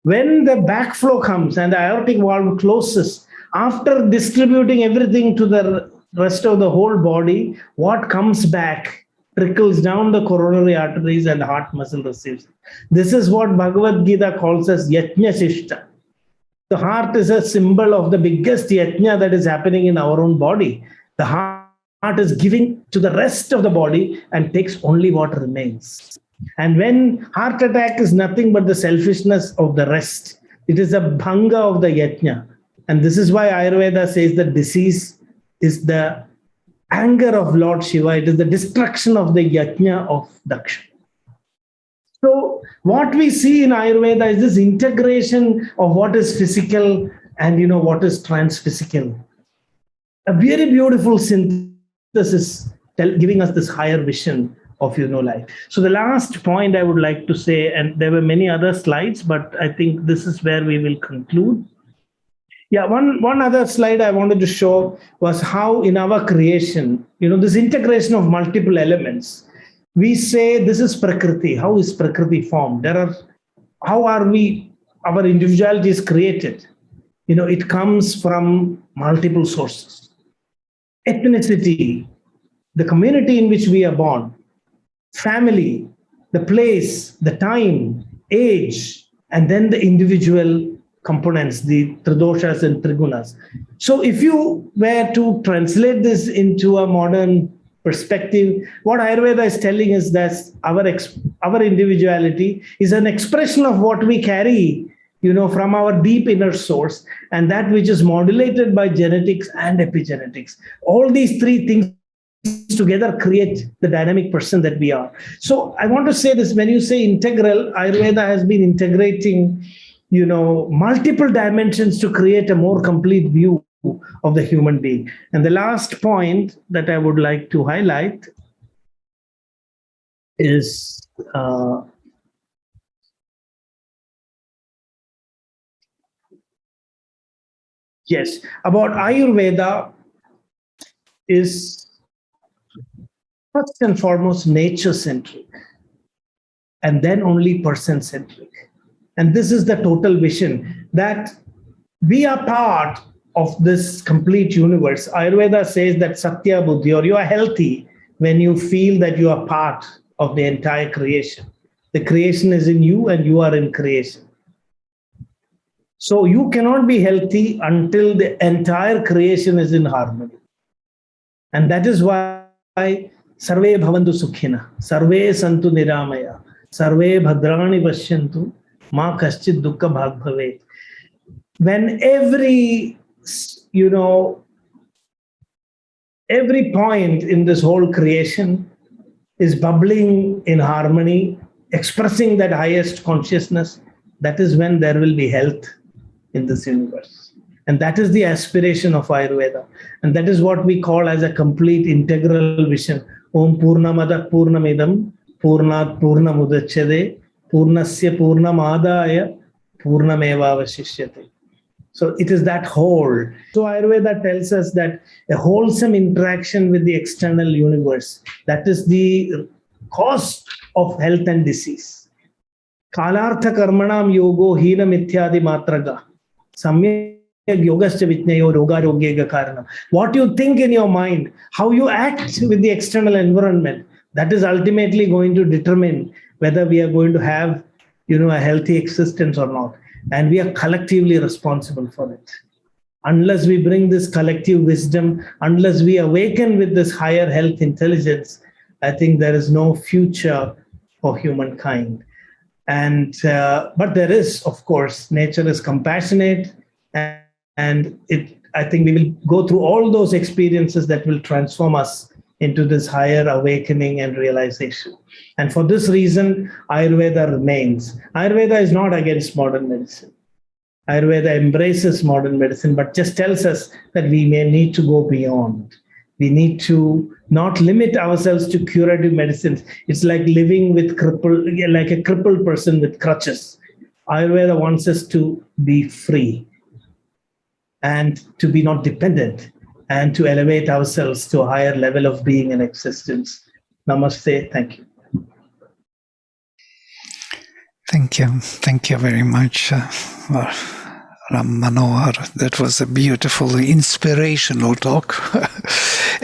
Speaker 3: When the backflow comes and the aortic valve closes, after distributing everything to the rest of the whole body, what comes back trickles down the coronary arteries and the heart muscle receives. This is what Bhagavad Gita calls as Yajna Shishta. The heart is a symbol of the biggest yajna that is happening in our own body. The heart is giving to the rest of the body and takes only what remains. And when heart attack is nothing but the selfishness of the rest, it is a bhanga of the yajna. And this is why Ayurveda says that disease is the anger of Lord Shiva. It is the destruction of the yajna of Daksha. So what we see in Ayurveda is this integration of what is physical and what is transphysical. A very beautiful synthesis giving us this higher vision of life. So the last point I would like to say, and there were many other slides, but I think this is where we will conclude. Yeah, one other slide I wanted to show was how in our creation, this integration of multiple elements. We say this is Prakriti. How is Prakriti formed? How are our individuality is created? It comes from multiple sources. Ethnicity, the community in which we are born, family, the place, the time, age, and then the individual components, the tridoshas and trigunas. So if you were to translate this into a modern perspective, what Ayurveda is telling is that our individuality is an expression of what we carry, from our deep inner source, and that which is modulated by genetics and epigenetics. All these three things together create the dynamic person that we are. So I want to say this: when you say integral, Ayurveda has been integrating, multiple dimensions to create a more complete view of the human being. And the last point that I would like to highlight is about Ayurveda is first and foremost nature-centric, and then only person-centric. And this is the total vision that we are part of this complete universe. Ayurveda says that Satya Buddhi, or you are healthy when you feel that you are part of the entire creation. The creation is in you and you are in creation. So you cannot be healthy until the entire creation is in harmony. And that is why Sarve Bhavantu Sukhina, Sarve Santu Niramaya, Sarve Bhadrani Vashyantu, Ma Kaschid Dukkha Bhag Bhavet. When every point in this whole creation is bubbling in harmony, expressing that highest consciousness, that is when there will be health in this universe. And that is the aspiration of Ayurveda. And that is what we call as a complete integral vision. Om Purnamada Purnamidam Purnat Purnamudachyade Purnasya Purnamadaya Purnameva Vashishyate. So it is that whole. So Ayurveda tells us that a wholesome interaction with the external universe, that is the cause of health and disease. Kalartha karmanam yogo hina mithyadi matraga. Samyak yogascha vitneyo roga rogyega karanam. What you think in your mind, how you act with the external environment, that is ultimately going to determine whether we are going to have, a healthy existence or not. And we are collectively responsible for it. Unless we bring this collective wisdom, unless we awaken with this higher health intelligence, I think there is no future for humankind. And but there is, of course, nature is compassionate, and I think we will go through all those experiences that will transform us into this higher awakening and realization. And for this reason, Ayurveda remains. Ayurveda is not against modern medicine. Ayurveda embraces modern medicine, but just tells us that we may need to go beyond. We need to not limit ourselves to curative medicines. It's like living with like a crippled person with crutches. Ayurveda wants us to be free and to be not dependent, and to elevate ourselves to a higher level of being and existence. Namaste. Thank you.
Speaker 2: Thank you. Thank you very much, Rammanohar. That was a beautiful, inspirational talk.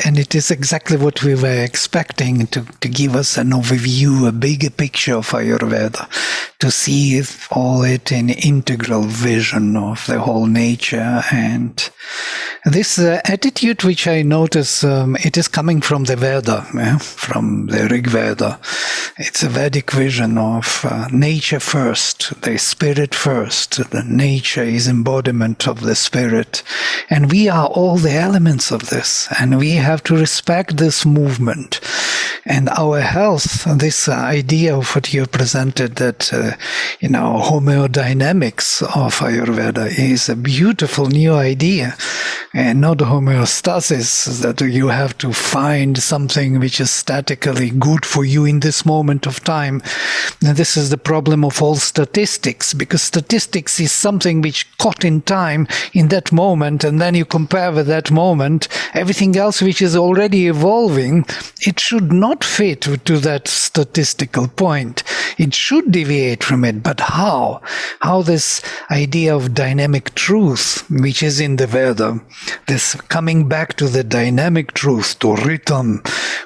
Speaker 2: And it is exactly what we were expecting to give us an overview, a bigger picture of Ayurveda, to see all it in integral vision of the whole nature. And this attitude, which I notice, it is coming from the Veda, from the Rig Veda. It's a Vedic vision of nature first, the spirit first. The nature is embodiment of the spirit. And we are all the elements of this. And we have to respect this movement. And our health, this idea of what you presented, that, homeodynamics of Ayurveda is a beautiful new idea. And not homeostasis, that you have to find something which is statically good for you in this moment of time. And this is the problem of all statistics, because statistics is something which caught in time in that moment, and then you compare with that moment everything else which is already evolving. It should not fit to that statistical point. It should deviate from it, but how? How this idea of dynamic truth, which is in the Veda, this coming back to the dynamic truth, to rhythm,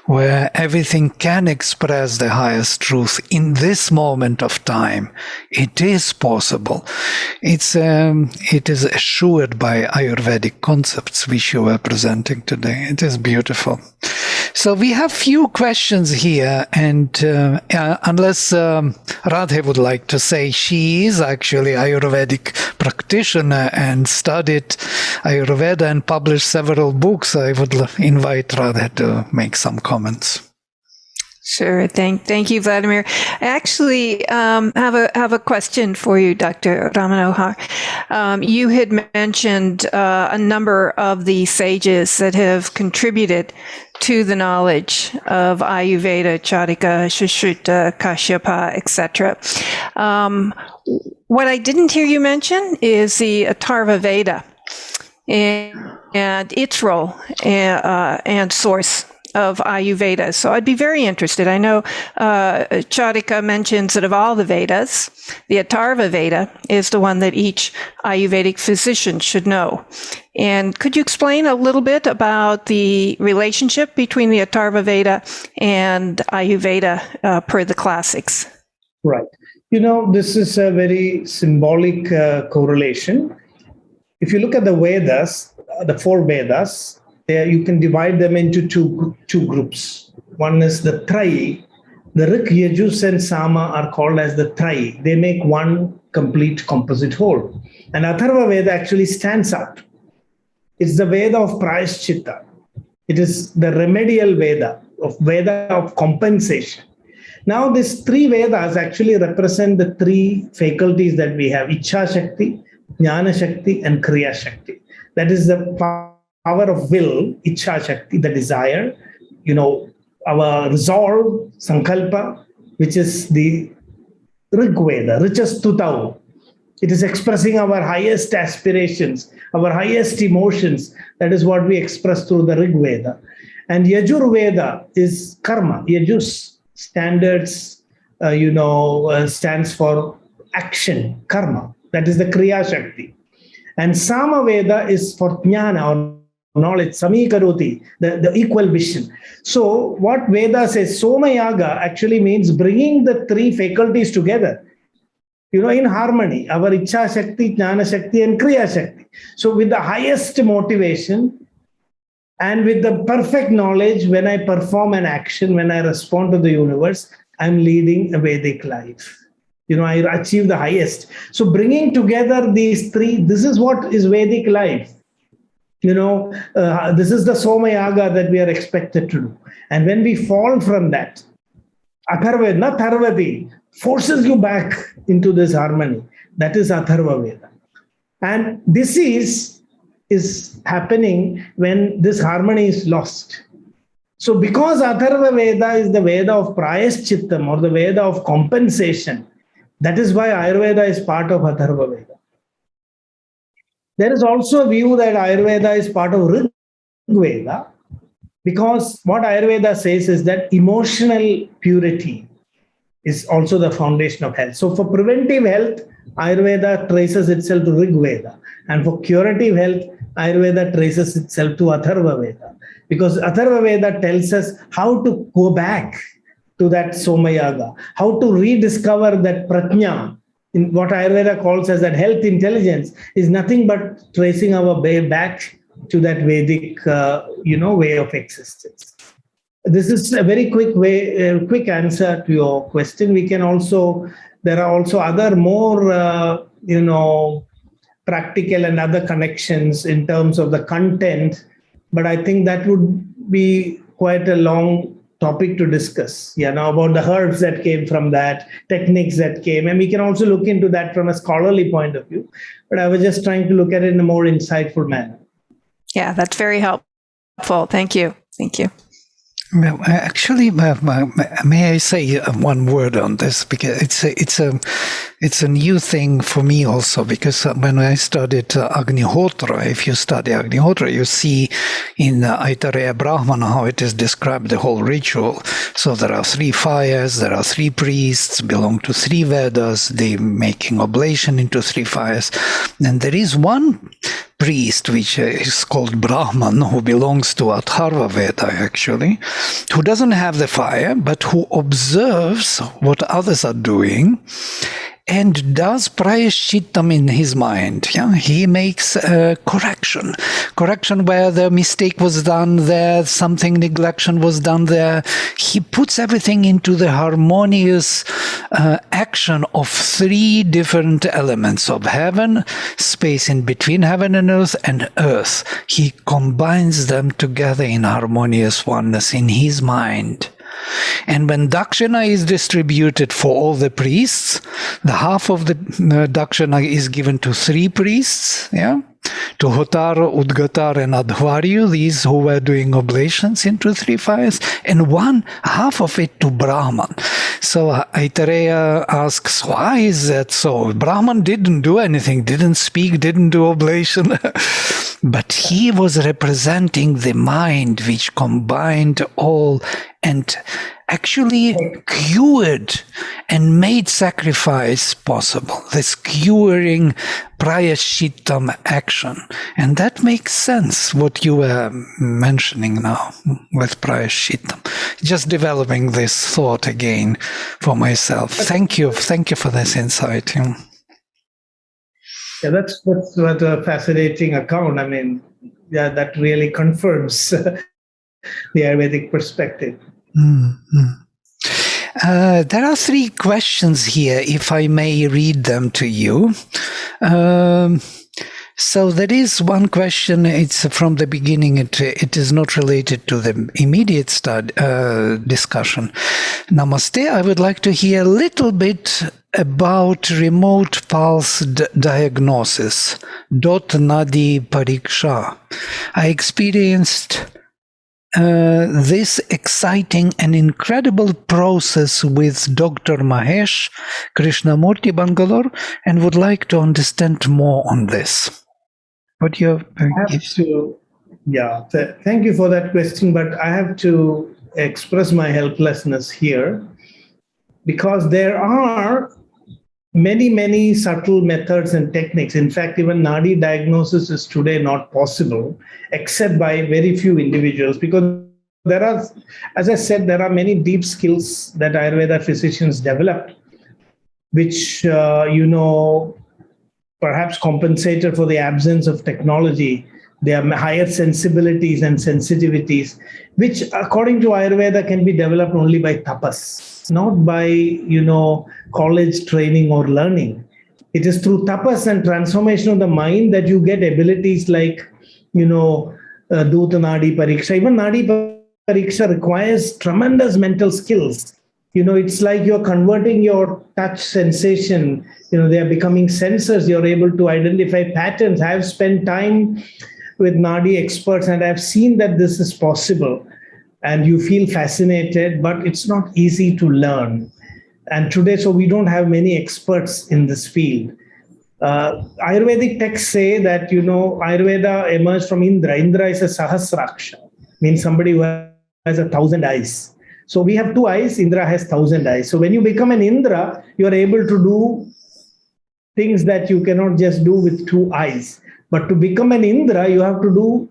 Speaker 2: where everything can express the highest truth in this moment of time. It is possible. It is assured by Ayurvedic concepts which you are presenting today. It is beautiful. So we have few questions here, and unless Radhe would like to say, she is actually Ayurvedic practitioner and studied Ayurveda and published several books, I would invite Radhe to make some comments.
Speaker 1: Sure. Thank you, Vladimir. I actually have a question for you, Dr. Rammanohar. You had mentioned a number of the sages that have contributed to the knowledge of Ayurveda, Charika, Sushruta, Kashyapa, etc. What I didn't hear you mention is the Atharva Veda and its role and source of Ayurveda. So I'd be very interested. I know Charika mentions that of all the Vedas, the Atharva Veda is the one that each Ayurvedic physician should know. And could you explain a little bit about the relationship between the Atharva Veda and Ayurveda per the classics?
Speaker 3: Right. This is a very symbolic correlation. If you look at the Vedas, the four Vedas, you can divide them into two groups. One is the Trai. The Rik, Yajus, and Sama are called as the Trai. They make one complete composite whole. And Atharva Veda actually stands out. It's the Veda of Prayaschitta. It is the remedial Veda of compensation. Now, these three Vedas actually represent the three faculties that we have: Ichha Shakti, Jnana Shakti, and Kriya Shakti. That is the power of will, Ichha Shakti, the desire, our resolve, Sankalpa, which is the Rig Veda, Richastutau. It is expressing our highest aspirations, our highest emotions. That is what we express through the Rig Veda. And Yajur Veda is karma. Yajus stands for action, karma. That is the Kriya Shakti. And Sama Veda is for jnana, or knowledge, Samikaroti, the equal vision. So what Veda says, Soma Yaga actually means bringing the three faculties together, in harmony, our Ichha Shakti, Jnana Shakti, and Kriya Shakti. So with the highest motivation and with the perfect knowledge, when I perform an action, when I respond to the universe, I'm leading a Vedic life. I achieve the highest. So bringing together these three, this is what is Vedic life. This is the Soma Yaga that we are expected to do. And when we fall from that, Atharva, not Tharvati, forces you back into this harmony. That is Atharva Veda. And this is happening when this harmony is lost. So because Atharva Veda is the Veda of Prayashchittam, or the Veda of compensation, that is why Ayurveda is part of Atharva Veda. There is also a view that Ayurveda is part of Rig Veda, Because what Ayurveda says is that emotional purity is also the foundation of health. So for preventive health, Ayurveda traces itself to Rig Veda. And for curative health, Ayurveda traces itself to Atharva Veda. Because Atharva Veda tells us how to go back to that Somayaga, how to rediscover that Pratnya, in what Ayurveda calls as that health intelligence, is nothing but tracing our way back to that Vedic, way of existence. This is a very quick answer to your question. There are also other more, practical and other connections in terms of the content, but I think that would be quite a long topic to discuss, about the herbs that came from that, techniques that came, and we can also look into that from a scholarly point of view, but I was just trying to look at it in a more insightful manner.
Speaker 1: Yeah, that's very helpful. Thank you.
Speaker 2: Well, actually, may I say one word on this, because it's a new thing for me also, because when I studied Agnihotra, if you study Agnihotra, you see in Aitareya Brahmana how it is described, the whole ritual. So there are 3 fires, there are 3 priests, belong to 3 Vedas, they making oblation into 3 fires. And there is one priest, which is called Brahman, who belongs to Atharva Veda actually, who doesn't have the fire, but who observes what others are doing and does prayashittam in his mind. Yeah? He makes a correction where the mistake was done there, something neglection was done there. He puts everything into the harmonious action of 3 different elements of heaven, space in between heaven and earth. He combines them together in harmonious oneness in his mind. And when dakshina is distributed for all the priests, the half of the dakshina is given to 3 priests, to Hotar, Udgatar, and Adhvaryu, these who were doing oblations into 3 fires, and half of it to Brahman. So Aitareya asks, why is that so? Brahman didn't do anything, didn't speak, didn't do oblation. But he was representing the mind which combined all and actually cured and made sacrifice possible. This curing prayashittam action. And that makes sense, what you were mentioning now with prayashittam. Just developing this thought again for myself. Thank you for this insight.
Speaker 3: Yeah, that's what a fascinating account. I mean, that really confirms the Ayurvedic perspective.
Speaker 2: Mm-hmm. There are 3 questions here, if I may read them to you. So there is one question, it's from the beginning, it is not related to the immediate discussion. Namaste, I would like to hear a little bit about remote pulse diagnosis, dot nadi pariksha. I experienced this exciting and incredible process with Dr. Mahesh Krishnamurti, Bangalore, and would like to understand more on this. What you
Speaker 3: thank you for that question, but I have to express my helplessness here, because there are many subtle methods and techniques. In fact, even Nadi diagnosis is today not possible except by very few individuals, because there are, as I said, there are many deep skills that Ayurveda physicians developed, which, perhaps compensated for the absence of technology. There are higher sensibilities and sensitivities, which according to Ayurveda can be developed only by tapas, not by, college training or learning. It is through tapas and transformation of the mind that you get abilities like, Duta Nadi Pariksha. Even Nadi Pariksha requires tremendous mental skills. It's like you're converting your touch sensation. They are becoming sensors. You're able to identify patterns. I have spent time with Nadi experts, and I've seen that this is possible. And you feel fascinated, but it's not easy to learn. And today, so we don't have many experts in this field. Ayurvedic texts say that, Ayurveda emerged from Indra. Indra is a Sahasraksha, means somebody who has 1,000 eyes. So we have 2 eyes, Indra has 1,000 eyes. So when you become an Indra, you are able to do things that you cannot just do with 2 eyes. But to become an Indra, you have to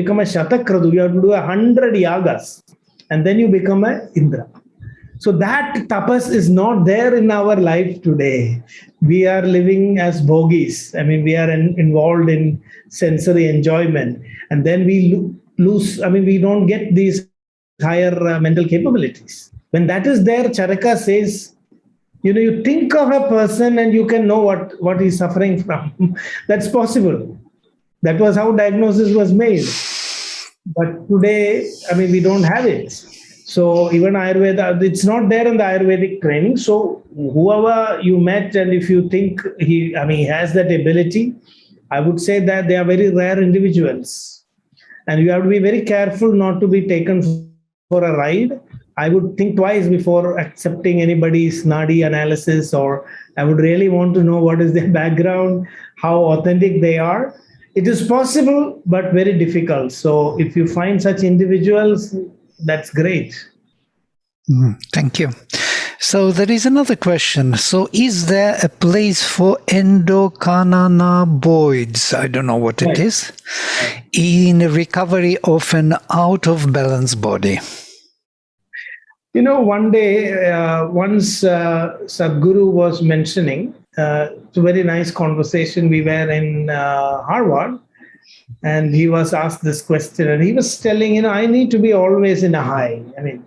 Speaker 3: become a Shatakradu, you have to do 100 yagas, and then you become an Indra. So that tapas is not there in our life today. We are living as bhogis. I mean, we are involved in sensory enjoyment, and then we lose. I mean, we don't get these higher mental capabilities. When that is there, Charaka says, you think of a person and you can know what he's suffering from. That's possible. That was how diagnosis was made. But today, I mean, we don't have it. So even Ayurveda, it's not there in the Ayurvedic training. So whoever you met, and if you think he has that ability, I would say that they are very rare individuals. And you have to be very careful not to be taken for a ride. I would think twice before accepting anybody's nadi analysis, or I would really want to know what is their background, how authentic they are. It is possible, but very difficult. So if you find such individuals, that's great.
Speaker 2: Thank you. So there is another question. So is there a place for endocannabinoids, I don't know what it is, in recovery of an out-of-balance body?
Speaker 3: One day, once Sadhguru was mentioning, it's a very nice conversation. We were in Harvard, and he was asked this question, and he was telling, I need to be always in a high. I mean,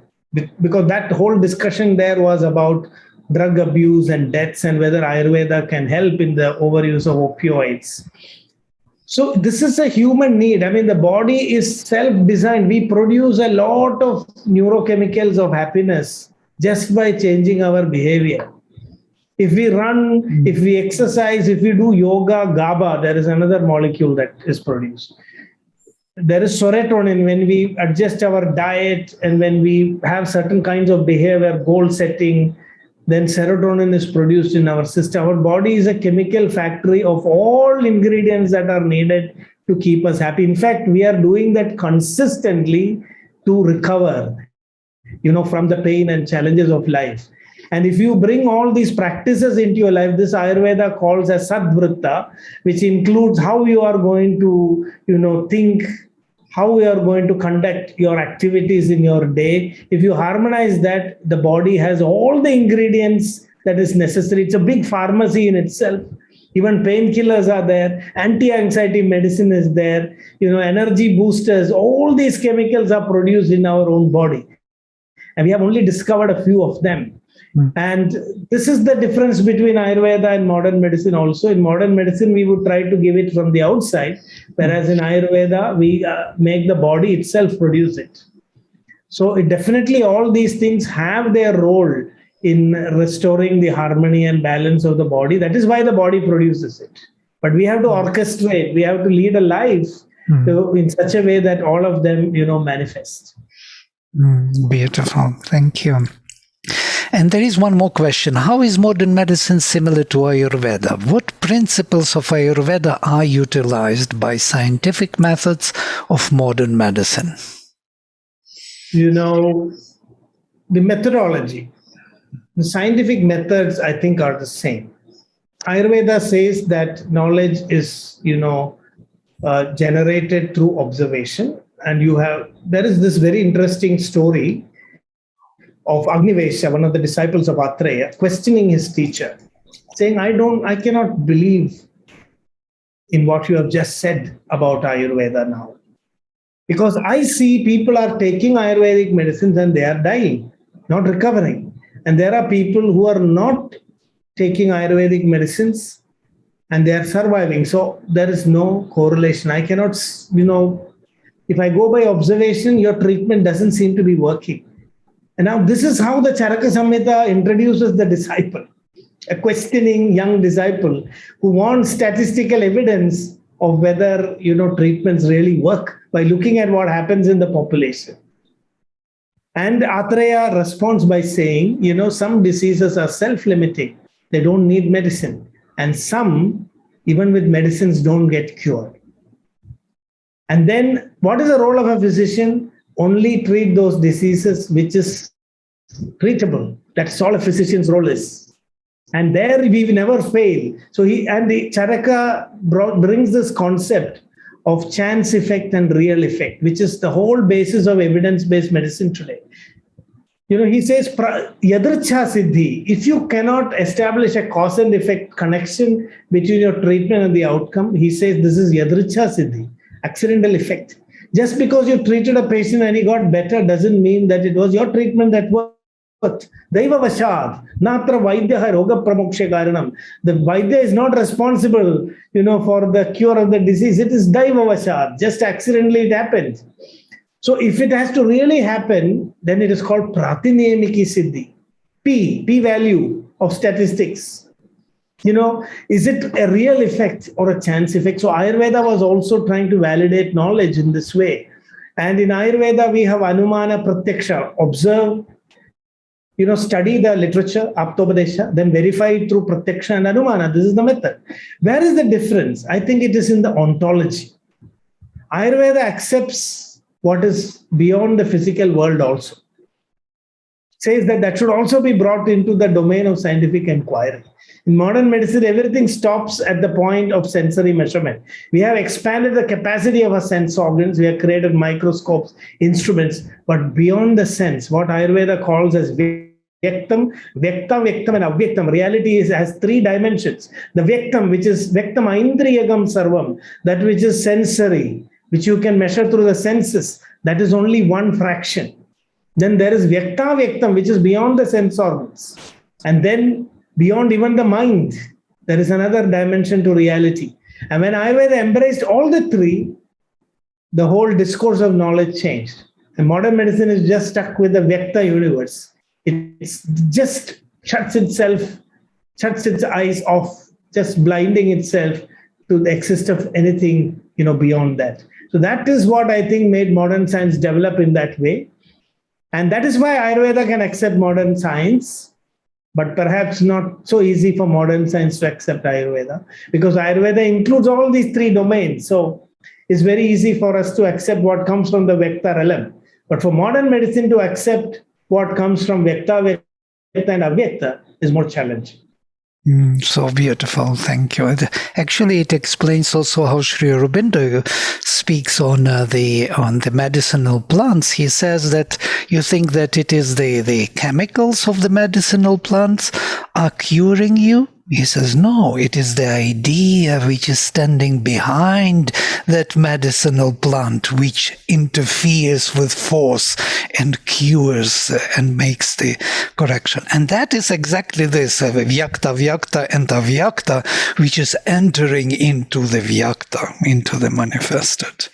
Speaker 3: because that whole discussion there was about drug abuse and deaths and whether Ayurveda can help in the overuse of opioids. So this is a human need. I mean, the body is self-designed. We produce a lot of neurochemicals of happiness just by changing our behavior. If we run, if we exercise, if we do yoga, GABA, there is another molecule that is produced. There is serotonin when we adjust our diet and when we have certain kinds of behavior, goal setting, then serotonin is produced in our system. Our body is a chemical factory of all ingredients that are needed to keep us happy. In fact, we are doing that consistently to recover, from the pain and challenges of life. And if you bring all these practices into your life, this Ayurveda calls as Sadvritta, which includes how you are going to, think, how you are going to conduct your activities in your day. If you harmonize that, the body has all the ingredients that is necessary. It's a big pharmacy in itself. Even painkillers are there. Anti-anxiety medicine is there. Energy boosters. All these chemicals are produced in our own body. And we have only discovered a few of them. And this is the difference between Ayurveda and modern medicine also. In modern medicine, we would try to give it from the outside, whereas in Ayurveda, we make the body itself produce it. So definitely all these things have their role in restoring the harmony and balance of the body. That is why the body produces it. But we have to orchestrate, we have to lead a life in such a way that all of them, manifest.
Speaker 2: Beautiful. Thank you. And there is one more question. How is modern medicine similar to Ayurveda? What principles of Ayurveda are utilized by scientific methods of modern medicine?
Speaker 3: The methodology, the scientific methods, I think, are the same. Ayurveda says that knowledge is, generated through observation. And there is this very interesting story of Agnivesha, one of the disciples of Atreya, questioning his teacher, saying, I cannot believe in what you have just said about Ayurveda now. Because I see people are taking Ayurvedic medicines and they are dying, not recovering. And there are people who are not taking Ayurvedic medicines and they are surviving. So there is no correlation. I cannot, if I go by observation, your treatment doesn't seem to be working. And now this is how the Charaka Samhita introduces the disciple, a questioning young disciple who wants statistical evidence of whether, treatments really work by looking at what happens in the population. And Atreya responds by saying, some diseases are self-limiting. They don't need medicine. And some, even with medicines, don't get cured. And then what is the role of a physician? Only treat those diseases which is treatable. That's all a physician's role is. And there we never fail. So the Charaka brings this concept of chance effect and real effect, which is the whole basis of evidence-based medicine today. He says, Yadricha Siddhi, if you cannot establish a cause and effect connection between your treatment and the outcome, he says this is Yadricha Siddhi, accidental effect. Just because you treated a patient and he got better doesn't mean that it was your treatment that worked. Daiva Vashad, Natra Vaidya Roga Pramoksha Karanam. The Vaidya is not responsible, for the cure of the disease. It is Daiva Vashad. Just accidentally it happened. So if it has to really happen, then it is called Pratinayamiki Siddhi. P value of statistics. Is it a real effect or a chance effect? So Ayurveda was also trying to validate knowledge in this way. And in Ayurveda, we have Anumana Pratyaksha, observe, study the literature, Aptopadesha, then verify it through Pratyaksha and Anumana. This is the method. Where is the difference? I think it is in the ontology. Ayurveda accepts what is beyond the physical world also. Says that should also be brought into the domain of scientific inquiry. In modern medicine, everything stops at the point of sensory measurement. We have expanded the capacity of our sense organs. We have created microscopes, instruments, but beyond the sense, what Ayurveda calls as Vyaktam, Vyakta, Vyaktam, and Avyaktam. Reality has three dimensions. The Vyaktam, which is Vyaktam Aindriyagam Sarvam, that which is sensory, which you can measure through the senses, that is only one fraction. Then there is Vyakta Vyaktam, which is beyond the sense organs. And then beyond even the mind, there is another dimension to reality. And when Ayurveda embraced all the three, the whole discourse of knowledge changed. And modern medicine is just stuck with the Vyakta universe. It just shuts its eyes off, just blinding itself to the existence of anything, beyond that. So that is what I think made modern science develop in that way. And that is why Ayurveda can accept modern science, but perhaps not so easy for modern science to accept Ayurveda, because Ayurveda includes all these three domains. So it's very easy for us to accept what comes from the Vyakta realm. But for modern medicine to accept what comes from Vyakta, Vyakta and Avyakta is more challenging.
Speaker 2: So beautiful, thank you. Actually, it explains also how Sri Aurobindo speaks on the medicinal plants. He says that you think that it is the chemicals of the medicinal plants are curing you. He says, no, it is the idea which is standing behind that medicinal plant, which interferes with force and cures and makes the correction. And that is exactly this, Vyakta, Vyakta, and Avyakta, which is entering into the Vyakta, into the manifested.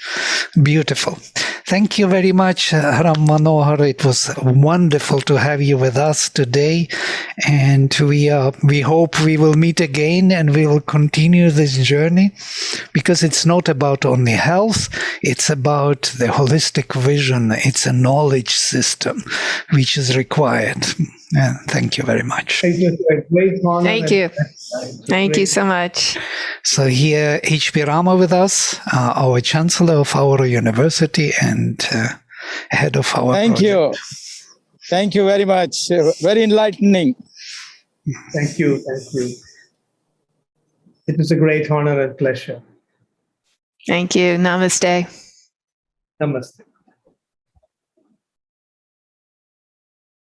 Speaker 2: Beautiful. Thank you very much, Rammanohar. It was wonderful to have you with us today. And we hope we will meet again and we will continue this journey, because it's not about only health, it's about the holistic vision. It's a knowledge system which is required. Thank you very much.
Speaker 3: Thank you. Great honor.
Speaker 1: Thank you. Thank you so much.
Speaker 2: So here, H.P. Rama with us, our Chancellor of our university and head of our
Speaker 4: Thank
Speaker 2: project.
Speaker 4: you. Thank you very much. Very enlightening.
Speaker 3: Thank you. Thank you. It was a great honor and pleasure.
Speaker 1: Thank you. Namaste.
Speaker 3: Namaste.